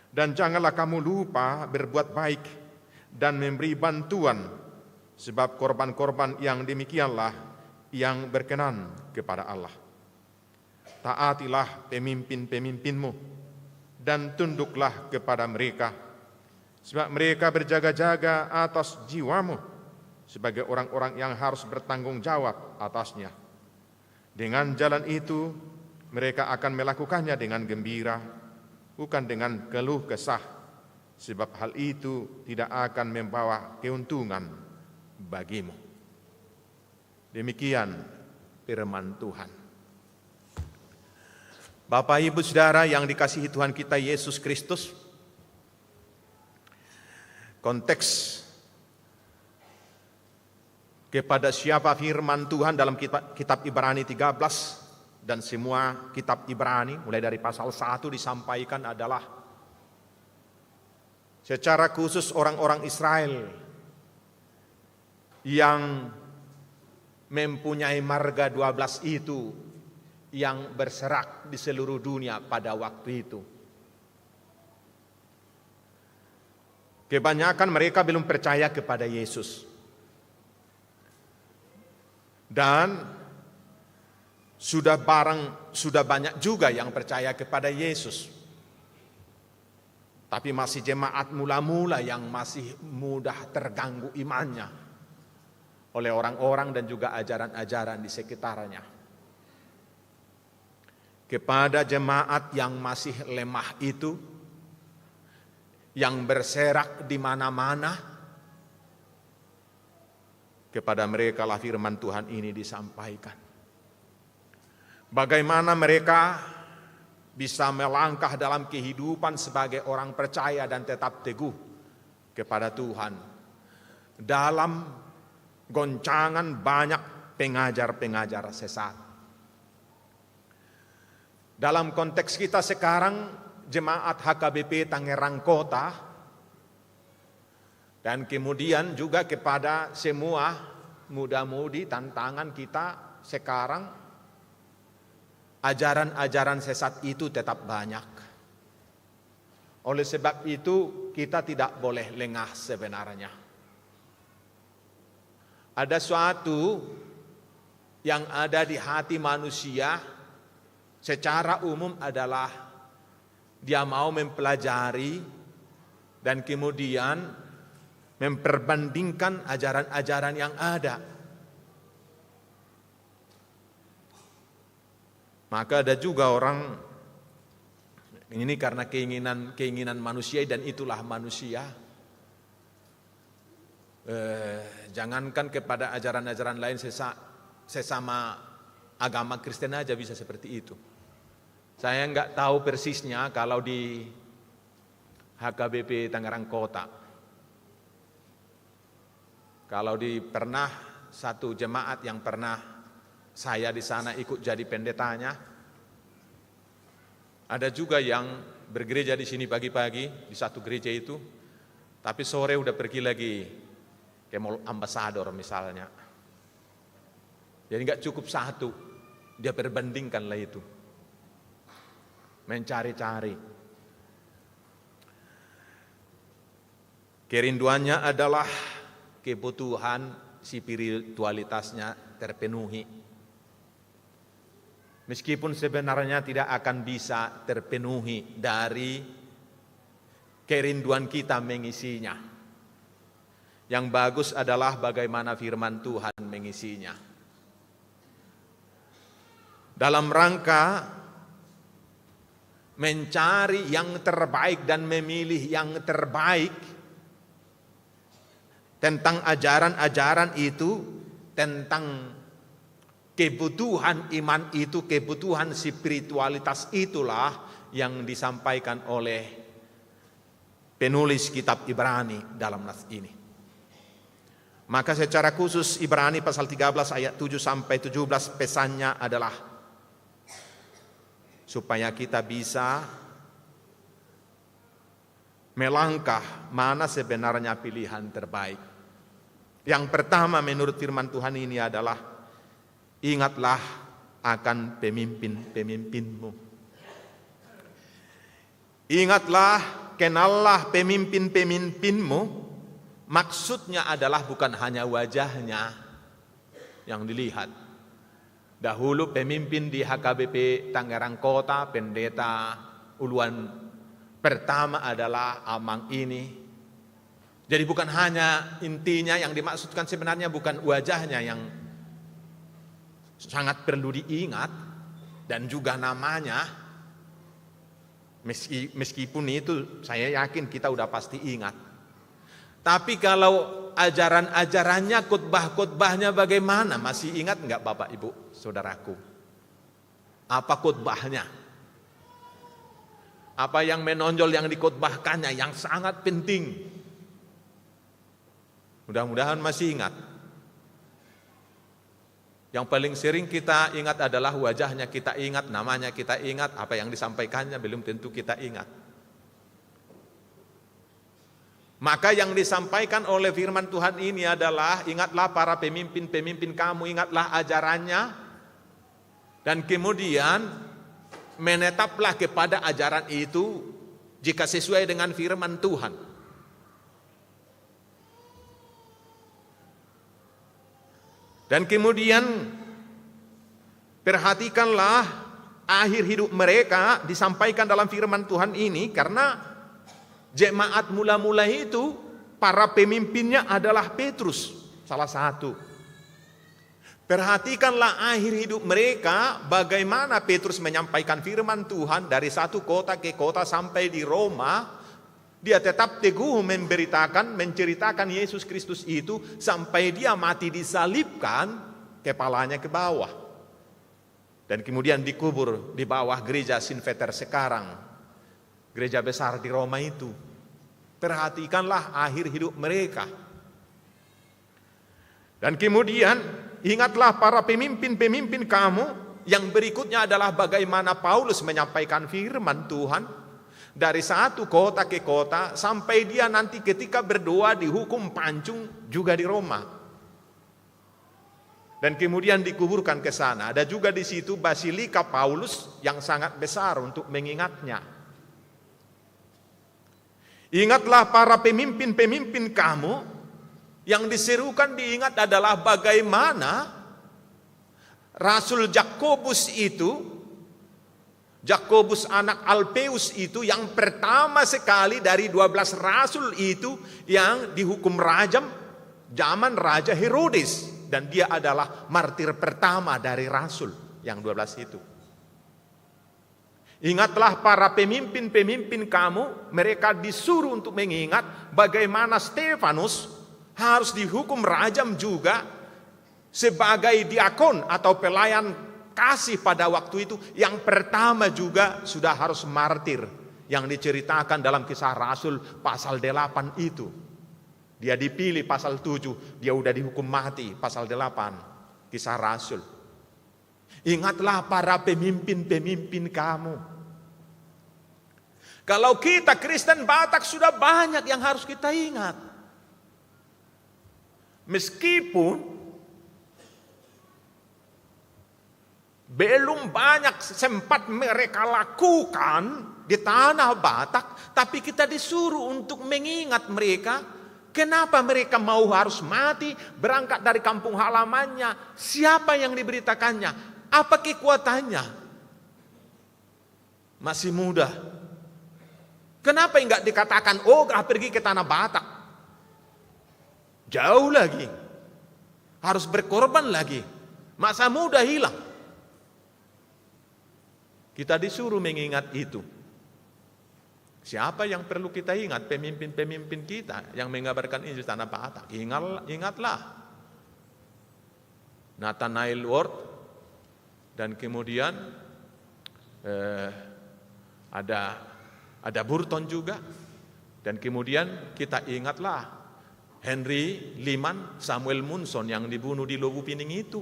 Dan janganlah kamu lupa berbuat baik dan memberi bantuan, sebab korban-korban yang demikianlah yang berkenan kepada Allah. Taatilah pemimpin-pemimpinmu dan tunduklah kepada mereka, sebab mereka berjaga-jaga atas jiwamu sebagai orang-orang yang harus bertanggung jawab atasnya. Dengan jalan itu, mereka akan melakukannya dengan gembira, bukan dengan keluh kesah, sebab hal itu tidak akan membawa keuntungan bagimu. Demikian firman Tuhan. Bapak, Ibu, Saudara yang dikasihi Tuhan kita Yesus Kristus, konteks kepada siapa firman Tuhan dalam kitab Ibrani 13 dan semua kitab Ibrani mulai dari pasal 1 disampaikan adalah secara khusus orang-orang Israel yang mempunyai marga 12 itu yang berserak di seluruh dunia pada waktu itu. Kebanyakan mereka belum percaya kepada Yesus. Dan sudah banyak juga yang percaya kepada Yesus. Tapi masih jemaat mula-mula yang masih mudah terganggu imannya oleh orang-orang dan juga ajaran-ajaran di sekitarnya. Kepada jemaat yang masih lemah itu, yang berserak di mana-mana, kepada mereka lah firman Tuhan ini disampaikan. Bagaimana mereka bisa melangkah dalam kehidupan sebagai orang percaya dan tetap teguh kepada Tuhan dalam goncangan banyak pengajar-pengajar sesat. Dalam konteks kita sekarang, jemaat HKBP Tangerang Kota, dan kemudian juga kepada semua muda-mudi tantangan kita sekarang, ajaran-ajaran sesat itu tetap banyak. Oleh sebab itu kita tidak boleh lengah sebenarnya. Ada suatu yang ada di hati manusia secara umum adalah dia mau mempelajari dan kemudian memperbandingkan ajaran-ajaran yang ada. Maka ada juga orang, ini karena keinginan manusia dan itulah manusia. Jangankan kepada ajaran-ajaran lain sesama agama Kristen aja bisa seperti itu. Saya enggak tahu persisnya kalau di HKBP Tangerang Kota. Kalau pernah satu jemaat yang pernah saya di sana ikut jadi pendetanya, ada juga yang bergereja di sini pagi-pagi di satu gereja itu, tapi sore udah pergi lagi ke Mall Ambassador misalnya. Jadi nggak cukup satu, dia perbandingkanlah itu, mencari-cari. Kerinduannya adalah kebutuhan spiritualitasnya terpenuhi. Meskipun sebenarnya tidak akan bisa terpenuhi dari kerinduan kita mengisinya. Yang bagus adalah bagaimana firman Tuhan mengisinya. Dalam rangka mencari yang terbaik dan memilih yang terbaik tentang ajaran-ajaran itu, tentang kebutuhan iman itu, kebutuhan spiritualitas itulah yang disampaikan oleh penulis kitab Ibrani dalam nas ini. Maka secara khusus Ibrani pasal 13 ayat 7 sampai 17 pesannya adalah supaya kita bisa melangkah mana sebenarnya pilihan terbaik. Yang pertama menurut firman Tuhan ini adalah ingatlah akan pemimpin-pemimpinmu. Ingatlah, kenallah pemimpin-pemimpinmu. Maksudnya adalah bukan hanya wajahnya yang dilihat. Dahulu pemimpin di HKBP Tangerang Kota, pendeta uluan pertama adalah Amang ini. Jadi bukan hanya intinya yang dimaksudkan sebenarnya bukan wajahnya yang sangat perlu diingat dan juga namanya. Meskipun itu saya yakin kita udah pasti ingat. Tapi kalau ajaran-ajarannya, khotbah-khotbahnya bagaimana? Masih ingat enggak Bapak Ibu Saudaraku? Apa khotbahnya? Apa yang menonjol yang dikhotbahkannya yang sangat penting? Mudah-mudahan masih ingat. Yang paling sering kita ingat adalah wajahnya kita ingat, namanya kita ingat, apa yang disampaikannya belum tentu kita ingat. Maka yang disampaikan oleh firman Tuhan ini adalah ingatlah para pemimpin-pemimpin kamu, ingatlah ajarannya, dan kemudian menetaplah kepada ajaran itu jika sesuai dengan firman Tuhan. Dan kemudian perhatikanlah akhir hidup mereka disampaikan dalam firman Tuhan ini, karena jemaat mula-mula itu para pemimpinnya adalah Petrus salah satu. Perhatikanlah akhir hidup mereka, bagaimana Petrus menyampaikan firman Tuhan dari satu kota ke kota sampai di Roma. Dia tetap teguh memberitakan, menceritakan Yesus Kristus itu sampai dia mati disalibkan, kepalanya ke bawah. Dan kemudian dikubur di bawah gereja Sinveter sekarang, gereja besar di Roma itu. Perhatikanlah akhir hidup mereka. Dan kemudian ingatlah para pemimpin-pemimpin kamu. Yang berikutnya adalah bagaimana Paulus menyampaikan firman Tuhan dari satu kota ke kota sampai dia nanti ketika berdoa dihukum pancung juga di Roma. Dan kemudian dikuburkan ke sana. Ada juga di situ Basilika Paulus yang sangat besar untuk mengingatnya. Ingatlah para pemimpin-pemimpin kamu, yang diserukan diingat adalah bagaimana Rasul Yakobus itu, Yakobus anak Alpeus itu yang pertama sekali dari 12 rasul itu yang dihukum rajam zaman Raja Herodes. Dan dia adalah martir pertama dari rasul yang 12 itu. Ingatlah para pemimpin-pemimpin kamu, mereka disuruh untuk mengingat bagaimana Stefanus harus dihukum rajam juga sebagai diakon atau pelayan kasih pada waktu itu. Yang pertama juga sudah harus martir yang diceritakan dalam Kisah Rasul pasal 8 itu. Dia dipilih pasal 7, dia udah dihukum mati pasal 8 Kisah Rasul. Ingatlah para pemimpin-pemimpin kamu. Kalau kita Kristen Batak sudah banyak yang harus kita ingat. Meskipun belum banyak sempat mereka lakukan di tanah Batak, tapi kita disuruh untuk mengingat mereka. Kenapa mereka mau harus mati, berangkat dari kampung halamannya? Siapa yang diberitakannya? Apa kekuatannya? Masih muda. Kenapa enggak dikatakan, oh pergi ke tanah Batak? Jauh lagi. Harus berkorban lagi. Masa muda hilang. Kita disuruh mengingat itu. Siapa yang perlu kita ingat? Pemimpin-pemimpin kita yang mengabarkan Injil tanah Batak. Ingatlah Nathanael Ward, dan kemudian ada Burton juga, dan kemudian kita ingatlah Henry Liman Samuel Munson yang dibunuh di Lobu Pining itu.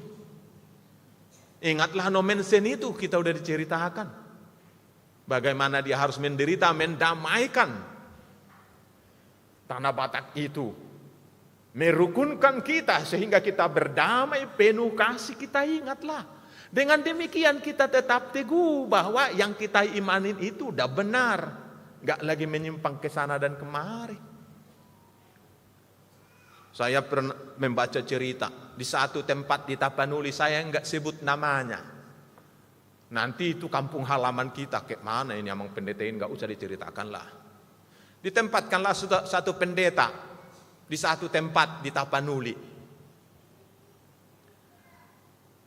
Ingatlah Nomensen itu, kita udah diceritakan bagaimana dia harus menderita, mendamaikan tanah Batak itu, merukunkan kita sehingga kita berdamai penuh kasih. Kita ingatlah. Dengan demikian kita tetap teguh bahwa yang kita imanin itu udah benar, gak lagi menyimpang ke sana dan kemari. Saya pernah membaca cerita di satu tempat di Tapanuli, saya gak sebut namanya. Nanti itu kampung halaman kita, kayak mana ini emang pendetain, gak usah diceritakan lah. Ditempatkanlah satu pendeta di satu tempat di Tapanuli.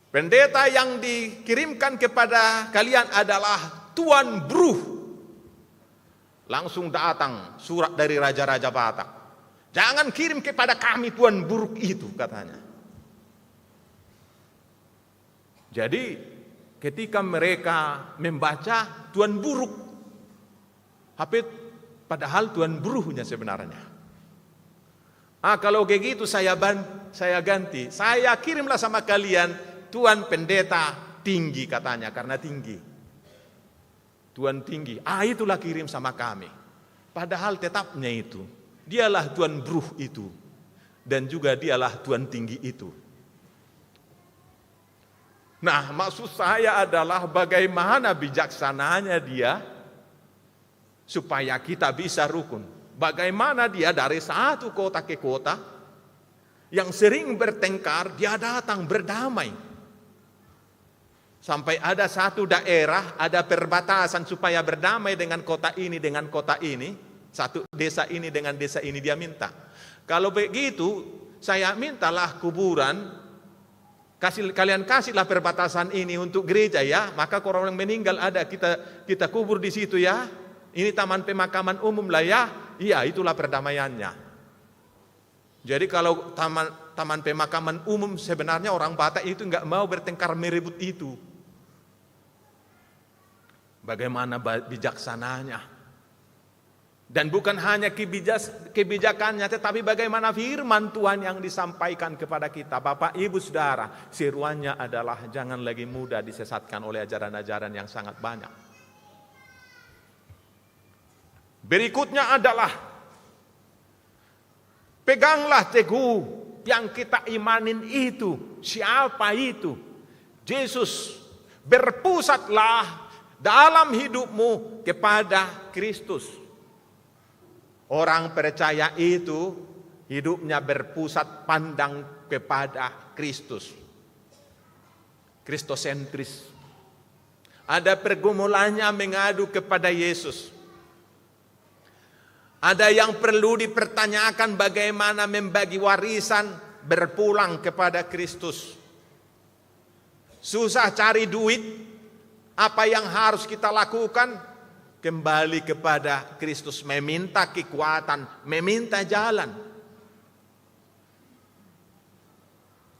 Pendeta yang dikirimkan kepada kalian adalah Tuan Bruh. Langsung datang surat dari Raja-Raja Batak. Jangan kirim kepada kami Tuan Bruh itu, katanya. Jadi ketika mereka membaca Tuan Buruk, padahal Tuan Bruhnya sebenarnya. Kalau kayak gitu saya ganti. Saya kirimlah sama kalian Tuan Pendeta Tinggi, katanya, karena tinggi. Tuan Tinggi. Itulah kirim sama kami. Padahal tetapnya itu, dialah Tuan Bruh itu. Dan juga dialah Tuan Tinggi itu. Nah, maksud saya adalah bagaimana bijaksananya dia supaya kita bisa rukun. Bagaimana dia dari satu kota ke kota yang sering bertengkar, dia datang berdamai. Sampai ada satu daerah, ada perbatasan supaya berdamai dengan kota ini, dengan kota ini. Satu desa ini dengan desa ini dia minta. Kalau begitu, saya mintalah kuburan. Kalian kasihlah perbatasan ini untuk gereja ya, maka kalau orang meninggal ada kita kubur di situ ya. Ini taman pemakaman umum lah ya. Iya, itulah perdamaiannya. Jadi kalau taman pemakaman umum, sebenarnya orang Batak itu enggak mau bertengkar merebut itu. Bagaimana bijaksananya? Dan bukan hanya kebijakannya, tetapi bagaimana firman Tuhan yang disampaikan kepada kita. Bapak, Ibu, Saudara, seruannya adalah jangan lagi mudah disesatkan oleh ajaran-ajaran yang sangat banyak. Berikutnya adalah peganglah teguh yang kita imanin itu, siapa itu? Yesus. Berpusatlah dalam hidupmu kepada Kristus. Orang percaya itu hidupnya berpusat pandang kepada Kristus. Kristosentris. Ada pergumulannya mengadu kepada Yesus. Ada yang perlu dipertanyakan bagaimana membagi warisan berpulang kepada Kristus. Susah cari duit, apa yang harus kita lakukan? Kembali kepada Kristus, meminta kekuatan, meminta jalan.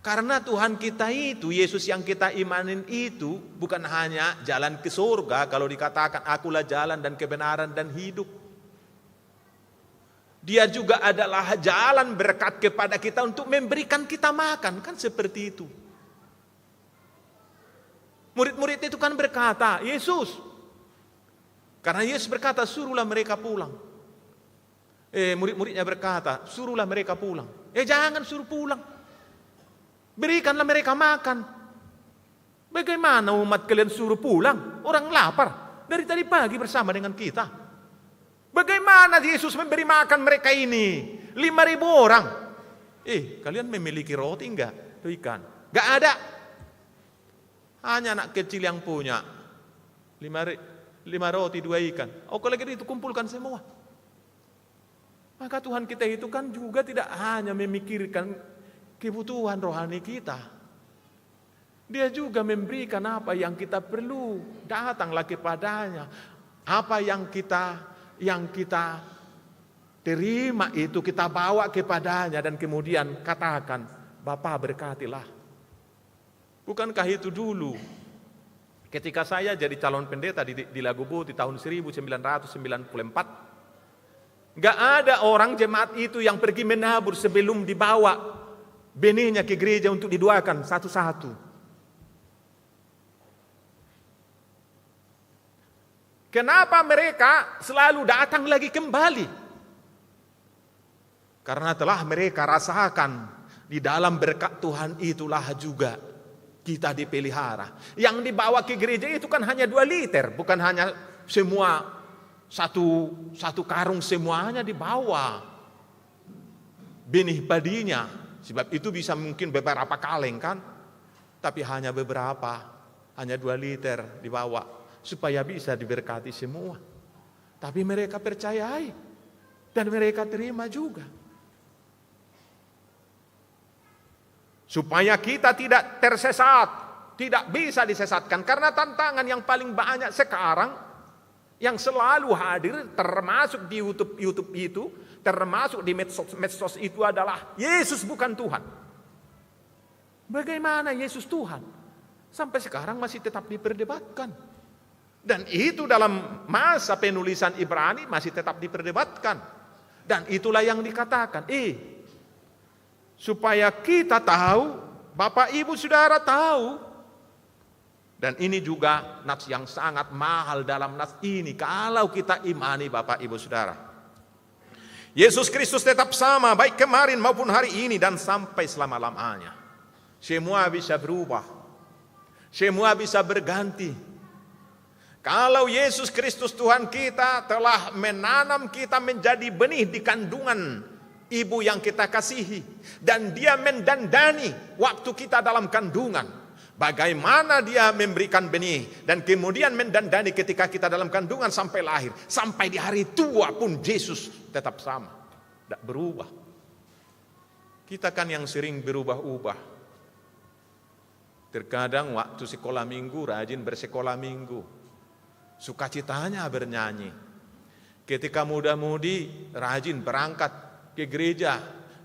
Karena Tuhan kita itu, Yesus yang kita imanin itu, bukan hanya jalan ke surga, kalau dikatakan akulah jalan dan kebenaran dan hidup. Dia juga adalah jalan berkat kepada kita untuk memberikan kita makan, kan seperti itu. Murid-murid itu kan berkata, Yesus, karena Yesus berkata, suruhlah mereka pulang. Murid-muridnya berkata, suruhlah mereka pulang. Jangan suruh pulang. Berikanlah mereka makan. Bagaimana umat kalian suruh pulang? Orang lapar. Dari tadi pagi bersama dengan kita. Bagaimana Yesus memberi makan mereka ini? 5.000 orang. Kalian memiliki roti enggak? Ikan. Enggak ada. Hanya anak kecil yang punya 5 roti 2 ikan. Kalau gitu kumpulkan semua. Maka Tuhan kita itu kan juga tidak hanya memikirkan kebutuhan rohani kita. Dia juga memberikan apa yang kita perlu. Datanglah kepadanya. Apa yang kita terima itu kita bawa kepadanya dan kemudian katakan, Bapa berkatilah. Bukankah itu dulu ketika saya jadi calon pendeta di Lagobo di tahun 1994, gak ada orang jemaat itu yang pergi menabur sebelum dibawa benihnya ke gereja untuk didoakan satu-satu. Kenapa mereka selalu datang lagi kembali? Karena telah mereka rasakan di dalam berkat Tuhan itulah juga kita dipelihara. Yang dibawa ke gereja itu kan hanya 2 liter, bukan hanya semua satu karung semuanya dibawa. Benih padinya, sebab itu bisa mungkin beberapa kaleng kan, tapi hanya beberapa, hanya 2 liter dibawa. Supaya bisa diberkati semua. Tapi mereka percayai. Dan mereka terima juga. Supaya kita tidak tersesat. Tidak bisa disesatkan. Karena tantangan yang paling banyak sekarang. Yang selalu hadir. Termasuk di YouTube itu. Termasuk di medsos itu adalah. Yesus bukan Tuhan. Bagaimana Yesus Tuhan? Sampai sekarang masih tetap diperdebatkan. Dan itu dalam masa penulisan Ibrani masih tetap diperdebatkan. Dan itulah yang dikatakan. Supaya kita tahu, Bapak Ibu Saudara tahu. Dan ini juga nats yang sangat mahal dalam nats ini. Kalau kita imani Bapak Ibu Saudara. Yesus Kristus tetap sama, baik kemarin maupun hari ini dan sampai selama-lamanya. Semua bisa berubah. Semua bisa berganti. Kalau Yesus Kristus Tuhan kita telah menanam kita menjadi benih di kandungan ibu yang kita kasihi. Dan dia mendandani waktu kita dalam kandungan. Bagaimana dia memberikan benih. Dan kemudian mendandani ketika kita dalam kandungan sampai lahir. Sampai di hari tua pun Yesus tetap sama. Tidak berubah. Kita kan yang sering berubah-ubah. Terkadang waktu sekolah minggu rajin bersekolah minggu. Sukacitanya bernyanyi. Ketika muda-mudi rajin berangkat ke gereja,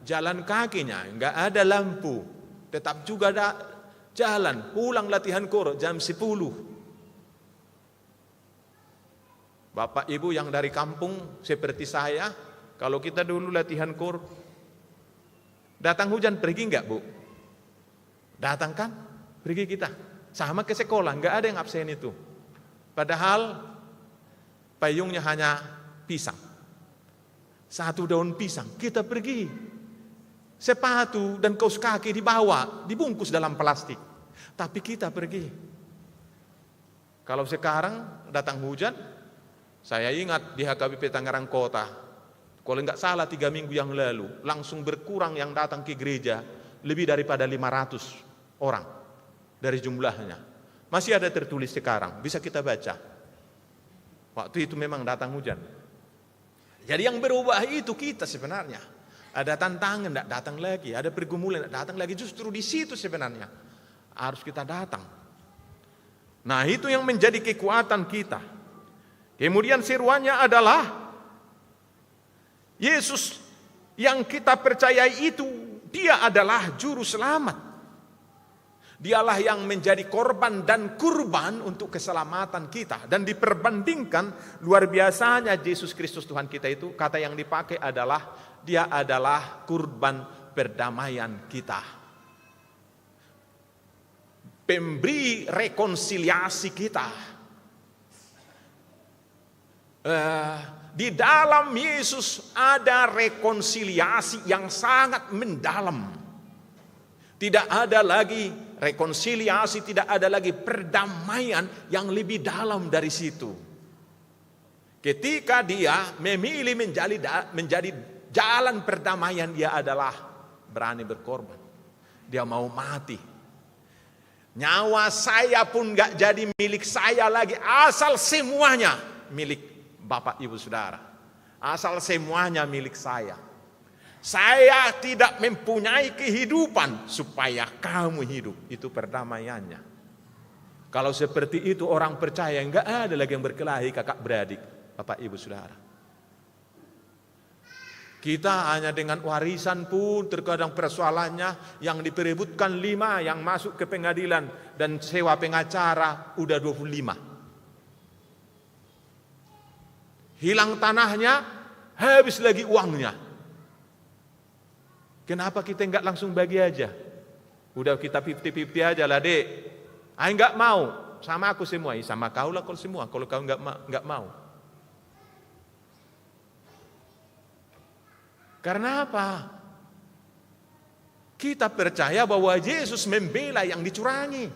jalan kakinya enggak ada lampu, tetap juga ada jalan. Pulang latihan kor jam 10. Bapak Ibu yang dari kampung seperti saya, kalau kita dulu latihan kor, datang hujan pergi enggak Bu? Datang kan? Pergi kita. Sama ke sekolah, enggak ada yang absen itu. Padahal payungnya hanya pisang. 1 daun pisang, kita pergi. sepatu dan kaos kaki dibawa, dibungkus dalam plastik. Tapi kita pergi. Kalau sekarang datang hujan, saya ingat di HKBP Tangerang Kota, kalau nggak salah 3 minggu yang lalu, langsung berkurang yang datang ke gereja, lebih daripada 500 orang dari jumlahnya. Masih ada tertulis sekarang, bisa kita baca. Waktu itu memang datang hujan. Jadi yang berubah itu kita sebenarnya. Ada tantangan, tidak datang lagi. Ada pergumulan, tidak datang lagi. Justru di situ sebenarnya harus kita datang. Nah, itu yang menjadi kekuatan kita. Kemudian seruannya adalah Yesus yang kita percayai itu, dia adalah juru selamat. Dialah yang menjadi korban dan kurban untuk keselamatan kita. Dan diperbandingkan, luar biasanya Yesus Kristus Tuhan kita itu, kata yang dipakai adalah, dia adalah kurban perdamaian kita. Pemberi rekonsiliasi kita. Di dalam Yesus ada rekonsiliasi yang sangat mendalam. Tidak ada lagi rekonsiliasi, tidak ada lagi perdamaian yang lebih dalam dari situ. Ketika dia memilih menjadi jalan perdamaian, dia adalah berani berkorban. Dia mau mati. Nyawa saya pun gak jadi milik saya lagi, asal semuanya milik Bapak Ibu Saudara. Asal semuanya milik saya. Saya tidak mempunyai kehidupan supaya kamu hidup. Itu perdamaiannya. Kalau seperti itu orang percaya, enggak ada lagi yang berkelahi kakak beradik, Bapak Ibu Saudara. Kita hanya dengan warisan pun terkadang persoalannya yang diperebutkan 5, yang masuk ke pengadilan dan sewa pengacara udah 25. Hilang tanahnya, habis lagi uangnya. Kenapa kita enggak langsung bagi aja? Udah kita 50-50 aja lah, Dek. Enggak mau, sama aku semua. Sama kau lah kalau semua, kalau kau enggak mau. Karena apa? Kita percaya bahwa Yesus membela yang dicurangi.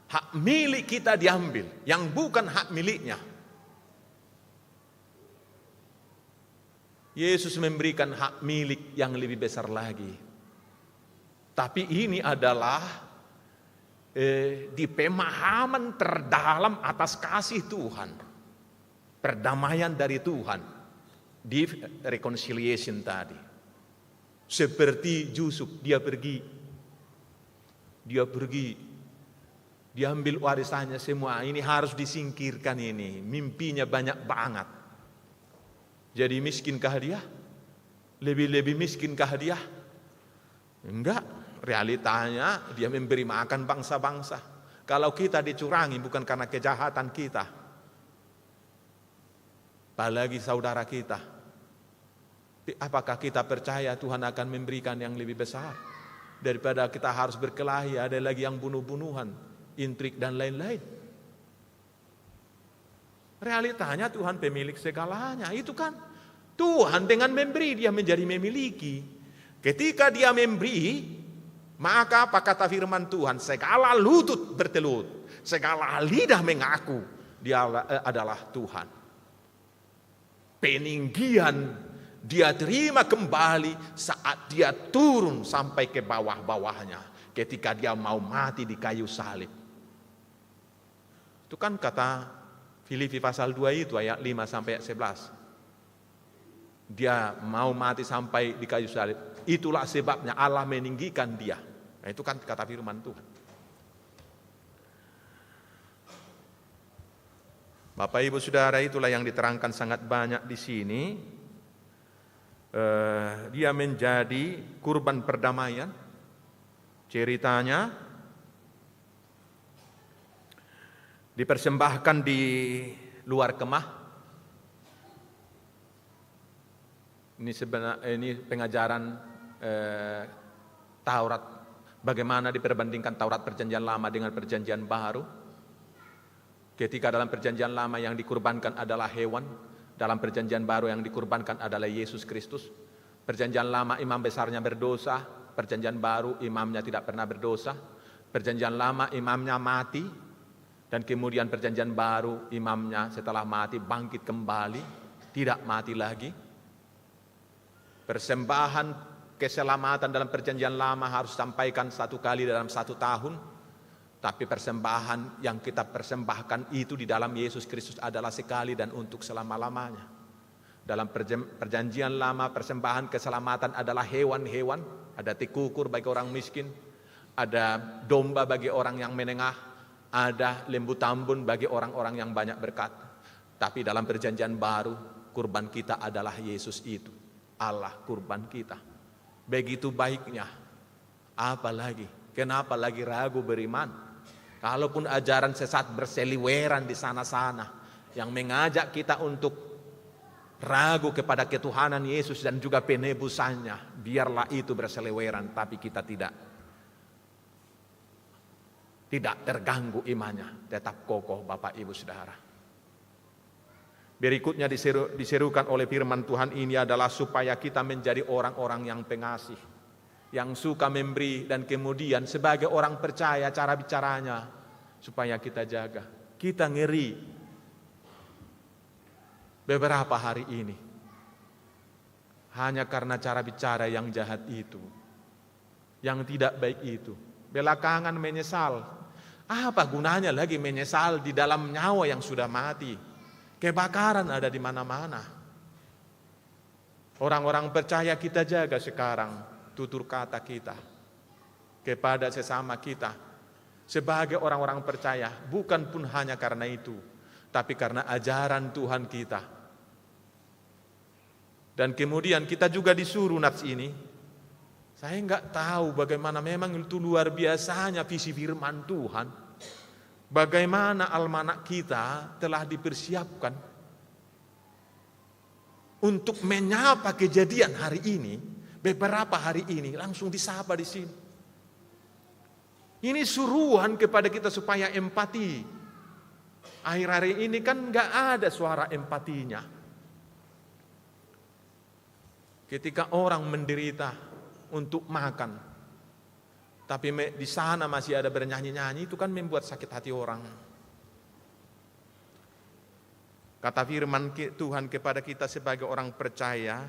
Hak milik kita diambil, yang bukan hak miliknya. Yesus memberikan hak milik yang lebih besar lagi. Tapi ini adalah di pemahaman terdalam atas kasih Tuhan. Perdamaian dari Tuhan. Di reconciliation tadi. Seperti Yusuf, dia pergi. Dia ambil warisannya semua. Ini harus disingkirkan ini. Mimpinya banyak banget. Jadi miskinkah dia? Lebih miskinkah dia? Enggak. Realitanya dia memberi makan bangsa-bangsa. Kalau kita dicurangi bukan karena kejahatan kita. Apalagi saudara kita. Apakah kita percaya Tuhan akan memberikan yang lebih besar? Daripada kita harus berkelahi, ada lagi yang bunuh-bunuhan, intrik dan lain-lain. Realitanya Tuhan pemilik segalanya. Itu kan Tuhan dengan memberi dia menjadi memiliki. Ketika dia memberi, maka apa kata firman Tuhan? Segala lutut bertelut, segala lidah mengaku dia adalah Tuhan. Peninggian dia terima kembali saat dia turun sampai ke bawah-bawahnya. Ketika dia mau mati di kayu salib. Itu kan kata Filipi pasal 2 itu ayat 5 sampai ayat 11. Dia mau mati sampai di kayu salib. Itulah sebabnya Allah meninggikan dia. Nah, itu kan kata firman Tuhan. Bapak Ibu Saudara, itulah yang diterangkan sangat banyak di sini. Dia menjadi kurban perdamaian. Ceritanya dipersembahkan di luar kemah. Ini pengajaran Taurat, bagaimana diperbandingkan Taurat Perjanjian Lama dengan Perjanjian Baru. Ketika dalam Perjanjian Lama yang dikurbankan adalah hewan, Dalam perjanjian baru yang dikurbankan adalah Yesus Kristus. Perjanjian lama imam besarnya berdosa, perjanjian baru imamnya tidak pernah berdosa. Perjanjian lama imamnya mati, dan kemudian perjanjian baru imamnya setelah mati bangkit kembali, tidak mati lagi. Persembahan keselamatan dalam perjanjian lama harus sampaikan 1 kali dalam 1 tahun. Tapi persembahan yang kita persembahkan itu di dalam Yesus Kristus adalah sekali dan untuk selama-lamanya. Dalam perjanjian lama persembahan keselamatan adalah hewan-hewan. Ada tikukur bagi orang miskin, ada domba bagi orang yang menengah, ada lembu tambun bagi orang-orang yang banyak berkat. Tapi dalam perjanjian baru, kurban kita adalah Yesus itu. Allah kurban kita. Begitu baiknya. Apalagi, kenapa lagi ragu beriman? Kalaupun ajaran sesat berseliweran di sana-sana yang mengajak kita untuk ragu kepada ketuhanan Yesus dan juga penebusannya, biarlah itu berseliweran, tapi kita tidak terganggu imannya, tetap kokoh Bapak Ibu Saudara. Berikutnya diserukan oleh firman Tuhan ini adalah supaya kita menjadi orang-orang yang pengasih, yang suka memberi, dan kemudian sebagai orang percaya cara bicaranya supaya kita jaga. Kita ngeri beberapa hari ini hanya karena cara bicara yang jahat itu, yang tidak baik itu. Belakangan menyesal. Apa gunanya lagi menyesal di dalam nyawa yang sudah mati? Kebakaran ada di mana-mana. Orang-orang percaya kita jaga sekarang tutur kata kita kepada sesama kita sebagai orang-orang percaya, bukan pun hanya karena itu, tapi karena ajaran Tuhan kita. Dan kemudian kita juga disuruh nats ini. Saya enggak tahu bagaimana, memang itu luar biasanya visi firman Tuhan. Bagaimana almanak kita telah dipersiapkan untuk menyapa kejadian hari ini. Beberapa hari ini langsung disapa di sini. Ini suruhan kepada kita supaya empati. Akhir-akhir ini kan enggak ada suara empatinya. Ketika orang menderita untuk makan, tapi di sana masih ada bernyanyi-nyanyi, itu kan membuat sakit hati orang. Kata firman Tuhan kepada kita sebagai orang percaya,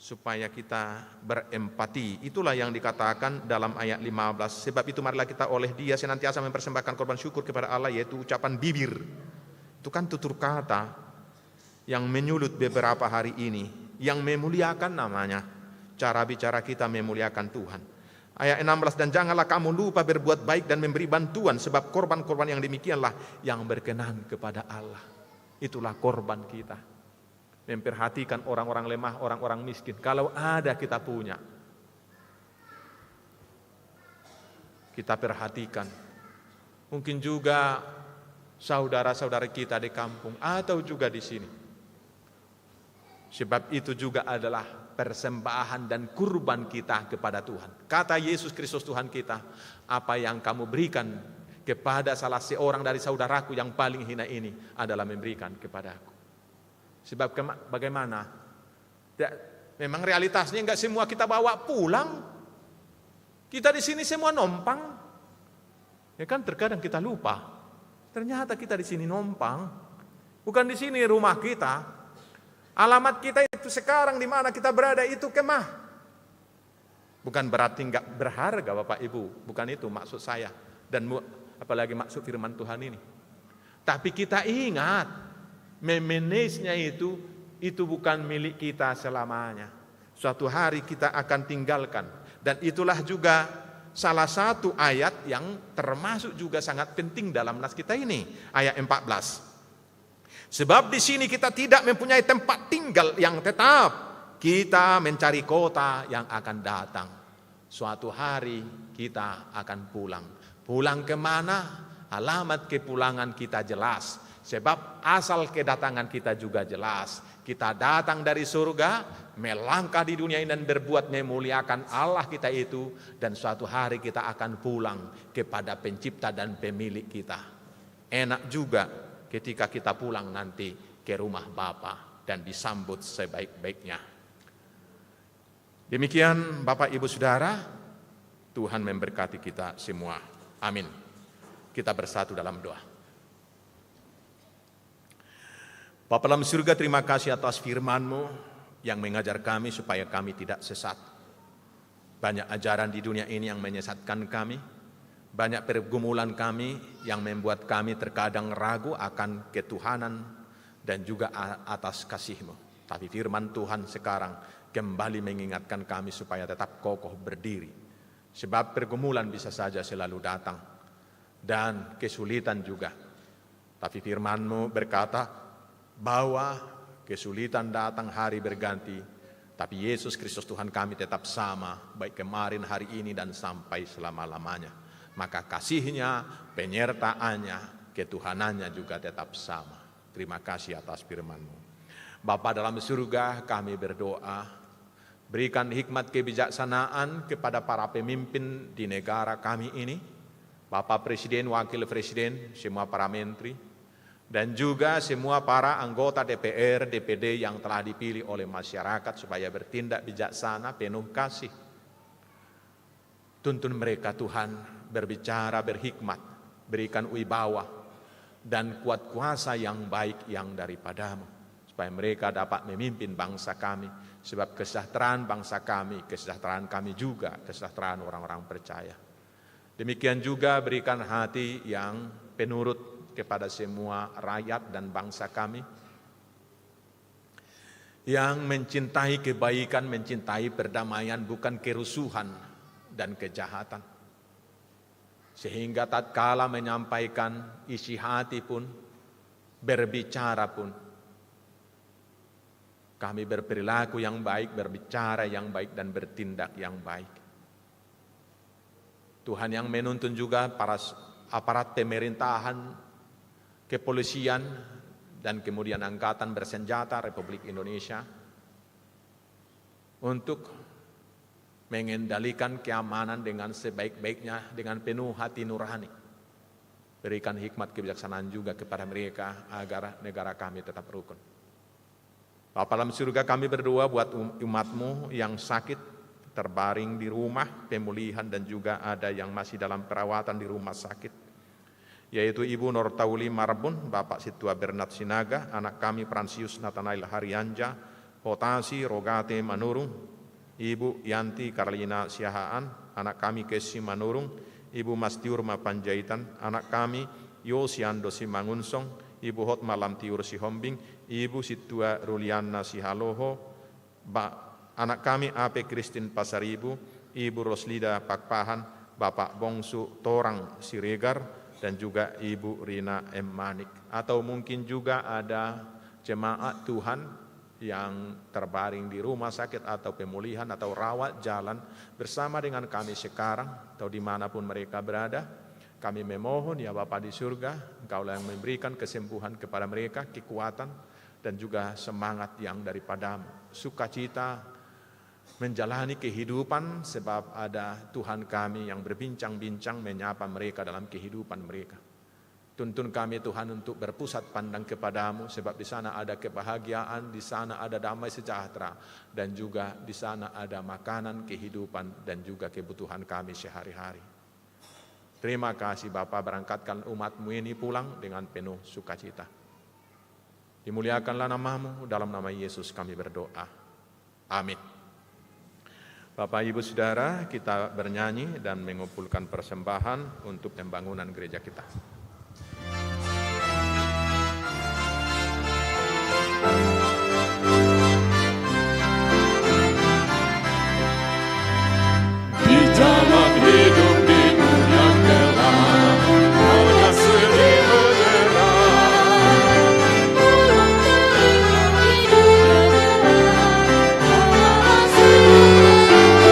supaya kita berempati. Itulah yang dikatakan dalam ayat 15. Sebab itu marilah kita oleh Dia senantiasa mempersembahkan korban syukur kepada Allah, yaitu ucapan bibir. Itu kan tutur kata yang menyulut beberapa hari ini, yang memuliakan namanya. Cara bicara kita memuliakan Tuhan. Ayat 16, dan janganlah kamu lupa berbuat baik dan memberi bantuan, sebab korban-korban yang demikianlah yang berkenan kepada Allah. Itulah korban kita. Memperhatikan orang-orang lemah, orang-orang miskin. Kalau ada kita punya, kita perhatikan. Mungkin juga saudara-saudara kita di kampung atau juga di sini. Sebab itu juga adalah persembahan dan kurban kita kepada Tuhan. Kata Yesus Kristus Tuhan kita, apa yang kamu berikan kepada salah seorang dari saudaraku yang paling hina ini adalah memberikan kepadaku. Sebab bagaimana? Memang realitasnya enggak semua kita bawa pulang. Kita di sini semua numpang. Ya kan, terkadang kita lupa. Ternyata kita di sini numpang. Bukan di sini rumah kita. Alamat kita itu sekarang di mana kita berada itu kemah. Bukan berarti enggak berharga Bapak Ibu, bukan itu maksud saya, dan apalagi maksud firman Tuhan ini. Tapi kita ingat, memanagenya itu bukan milik kita selamanya. Suatu hari kita akan tinggalkan, dan itulah juga salah satu ayat yang termasuk juga sangat penting dalam nas kita ini, ayat 14. Sebab di sini kita tidak mempunyai tempat tinggal yang tetap. Kita mencari kota yang akan datang. Suatu hari kita akan pulang. Pulang kemana? Alamat kepulangan kita jelas. Sebab asal kedatangan kita juga jelas. Kita datang dari surga, melangkah di dunia ini dan berbuat memuliakan Allah kita itu. Dan suatu hari kita akan pulang kepada pencipta dan pemilik kita. Enak juga ketika kita pulang nanti ke rumah Bapa. dan disambut sebaik-baiknya. Demikian Bapak Ibu Saudara, Tuhan memberkati kita semua. Amin. Kita bersatu dalam doa. Bapa dalam surga, terima kasih atas firman-Mu yang mengajar kami supaya kami tidak sesat. Banyak ajaran di dunia ini yang menyesatkan kami. Banyak pergumulan kami yang membuat kami terkadang ragu akan ketuhanan dan juga atas kasih-Mu. Tapi firman Tuhan sekarang kembali mengingatkan kami supaya tetap kokoh berdiri. Sebab pergumulan bisa saja selalu datang dan kesulitan juga. Tapi firman-Mu berkata bahwa kesulitan datang hari berganti, tapi Yesus Kristus Tuhan kami tetap sama, baik kemarin, hari ini, dan sampai selama-lamanya. Maka kasih-Nya, penyertaannya, ketuhanannya juga tetap sama. Terima kasih atas firman-Mu. Bapa dalam surga, kami berdoa, berikan hikmat kebijaksanaan kepada para pemimpin di negara kami ini, Bapak Presiden, Wakil Presiden, semua para menteri, dan juga semua para anggota DPR, DPD yang telah dipilih oleh masyarakat supaya bertindak bijaksana, penuh kasih. Tuntun mereka Tuhan berbicara berhikmat, berikan wibawa dan kuat kuasa yang baik yang daripada-Mu, supaya mereka dapat memimpin bangsa kami, sebab kesejahteraan bangsa kami, kesejahteraan kami juga, kesejahteraan orang-orang percaya. Demikian juga berikan hati yang penurut kepada semua rakyat dan bangsa kami, yang mencintai kebaikan, mencintai perdamaian, bukan kerusuhan dan kejahatan. Sehingga tatkala menyampaikan isi hati pun, berbicara pun, kami berperilaku yang baik, berbicara yang baik, dan bertindak yang baik. Tuhan yang menuntun juga para aparat pemerintahan, kepolisian, dan kemudian angkatan bersenjata Republik Indonesia untuk mengendalikan keamanan dengan sebaik-baiknya, dengan penuh hati nurani. Berikan hikmat kebijaksanaan juga kepada mereka agar negara kami tetap rukun. Bapa dalam surga, kami berdoa buat umat-Mu yang sakit, terbaring di rumah, pemulihan, dan juga ada yang masih dalam perawatan di rumah sakit, yaitu Ibu Nortauli Marbun, Bapak Situa Bernat Sinaga, anak kami Fransius Nathanael Haryanja, Potasi Rogate Manurung, Ibu Yanti Karlina Siahaan, anak kami Kesi Manurung, Ibu Mastiurma Panjaitan, anak kami Yosiando Simangunsong, Ibu Hotma Lamtiur Sihombing, Ibu Situa Ruliana Sihaloho, anak kami Ape Kristin Pasaribu, Ibu Roslida Pakpahan, Bapak Bongsu Torang Siregar, dan juga Ibu Rina M. Manik. Atau mungkin juga ada jemaat Tuhan yang terbaring di rumah sakit atau pemulihan atau rawat jalan bersama dengan kami sekarang atau dimanapun mereka berada. Kami memohon ya Bapa di surga, Engkaulah yang memberikan kesembuhan kepada mereka, kekuatan dan juga semangat yang daripada-Mu, sukacita menjalani kehidupan, sebab ada Tuhan kami yang berbincang-bincang menyapa mereka dalam kehidupan mereka. Tuntun kami Tuhan untuk berpusat pandang kepada-Mu, sebab di sana ada kebahagiaan, di sana ada damai sejahtera, dan juga di sana ada makanan, kehidupan, dan juga kebutuhan kami sehari-hari. Terima kasih Bapa, berangkatkan umat-Mu ini pulang dengan penuh sukacita. Dimuliakanlah nama-Mu, dalam nama Yesus kami berdoa. Amin. Bapak Ibu Saudara, kita bernyanyi dan mengumpulkan persembahan untuk pembangunan gereja kita. Di jalan hidup di dunia gelap, hanya sedih menderang. Tolong telinga di dunia gelap, Allah sedih menderang.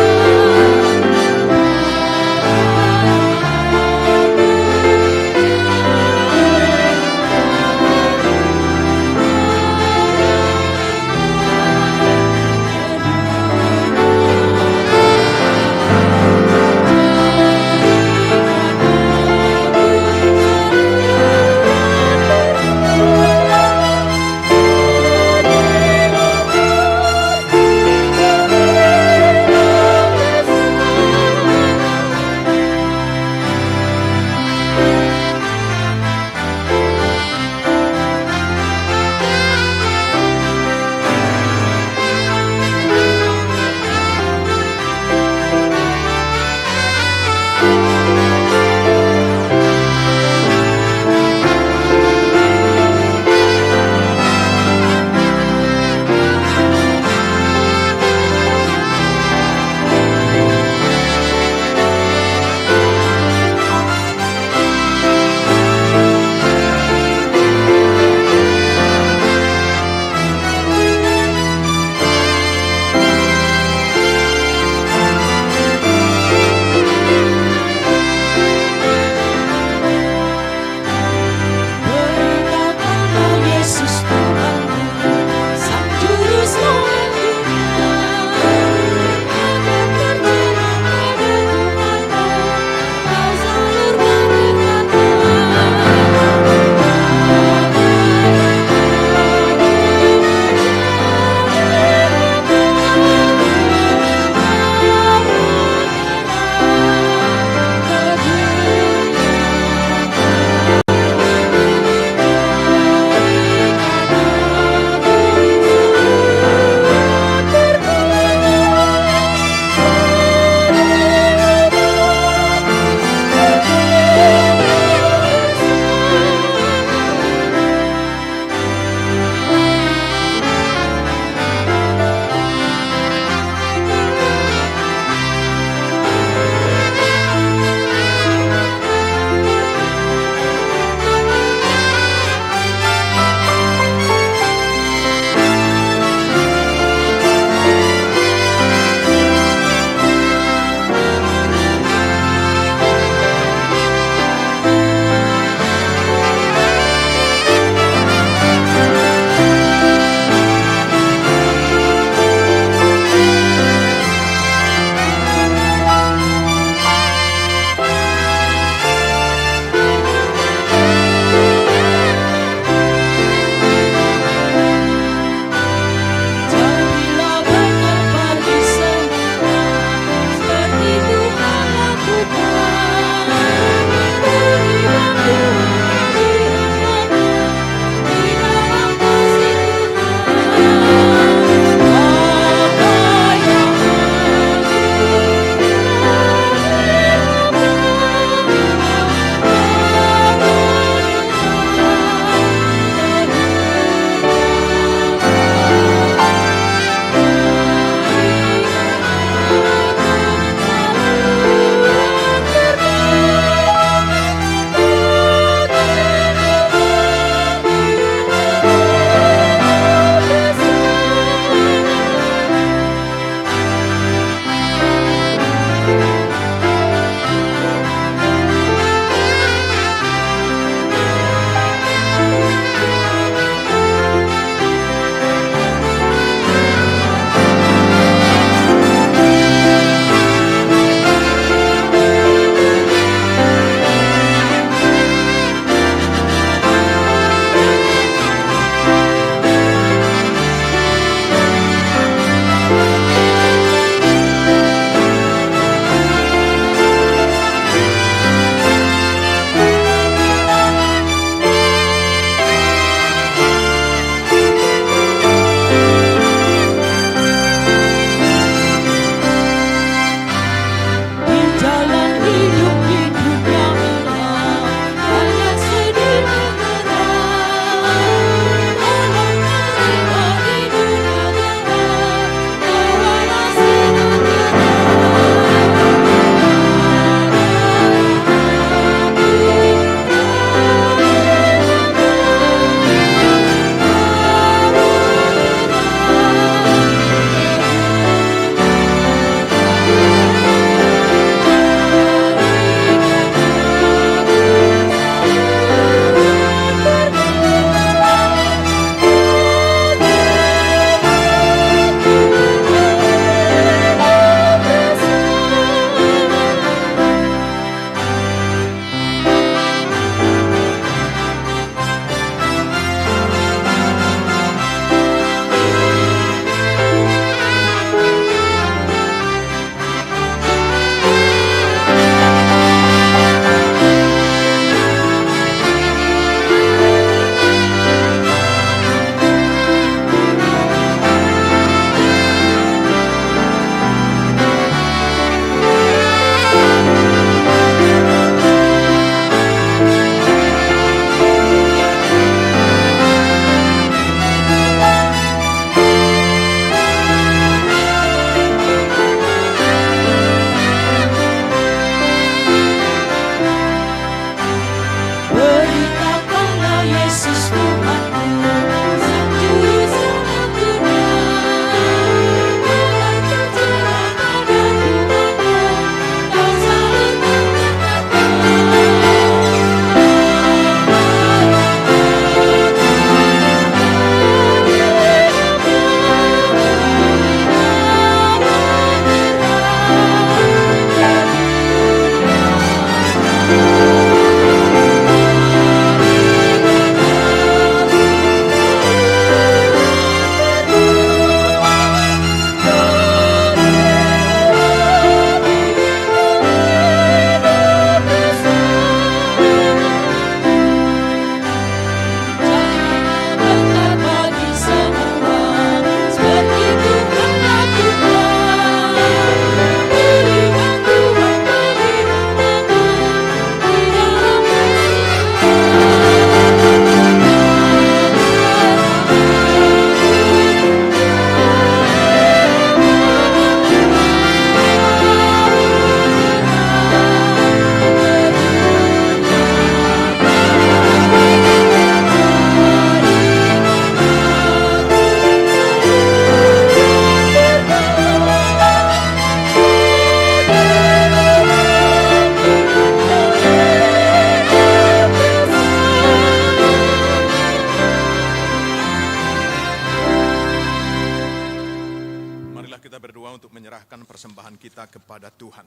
untuk menyerahkan persembahan kita kepada Tuhan.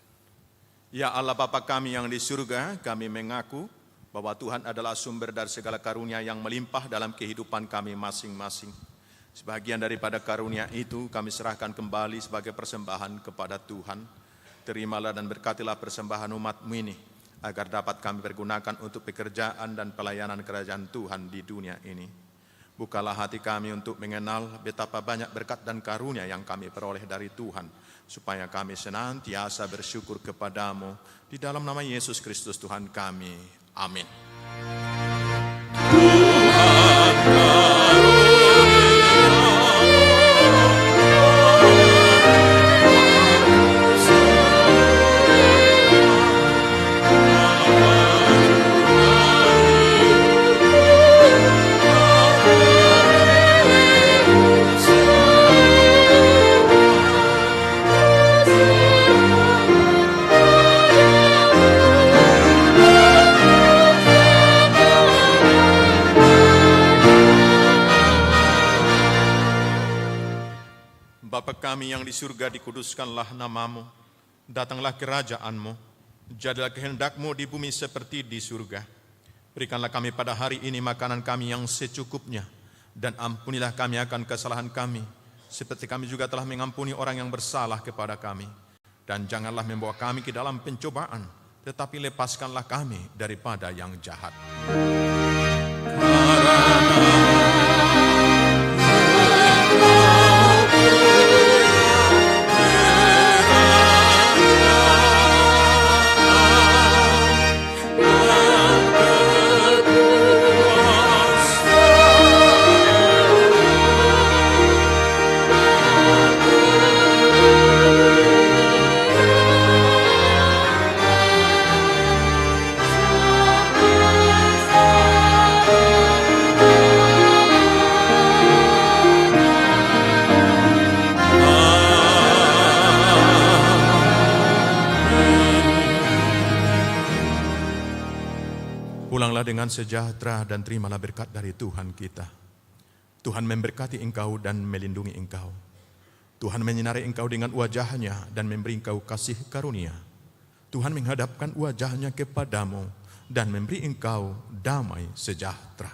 Ya Allah Bapa kami yang di surga, kami mengaku bahwa Tuhan adalah sumber dari segala karunia yang melimpah dalam kehidupan kami masing-masing. Sebagian daripada karunia itu kami serahkan kembali sebagai persembahan kepada Tuhan. Terimalah dan berkatilah persembahan umat-Mu ini, agar dapat kami pergunakan untuk pekerjaan dan pelayanan kerajaan Tuhan di dunia ini. Bukalah hati kami untuk mengenal betapa banyak berkat dan karunia yang kami peroleh dari Tuhan, supaya kami senantiasa bersyukur kepadamu. Di dalam nama Yesus Kristus Tuhan kami. Amin. Bapa kami yang di surga, dikuduskanlah namamu, datanglah kerajaan-Mu, jadilah kehendak-Mu di bumi seperti di surga. Berikanlah kami pada hari ini makanan kami yang secukupnya, dan ampunilah kami akan kesalahan kami, seperti kami juga telah mengampuni orang yang bersalah kepada kami. Dan janganlah membawa kami ke dalam pencobaan, tetapi lepaskanlah kami daripada yang jahat. Pulanglah dengan sejahtera dan terimalah berkat dari Tuhan kita. Tuhan memberkati engkau dan melindungi engkau. Tuhan menyinari engkau dengan wajah-Nya dan memberi engkau kasih karunia. Tuhan menghadapkan wajah-Nya kepadamu dan memberi engkau damai sejahtera.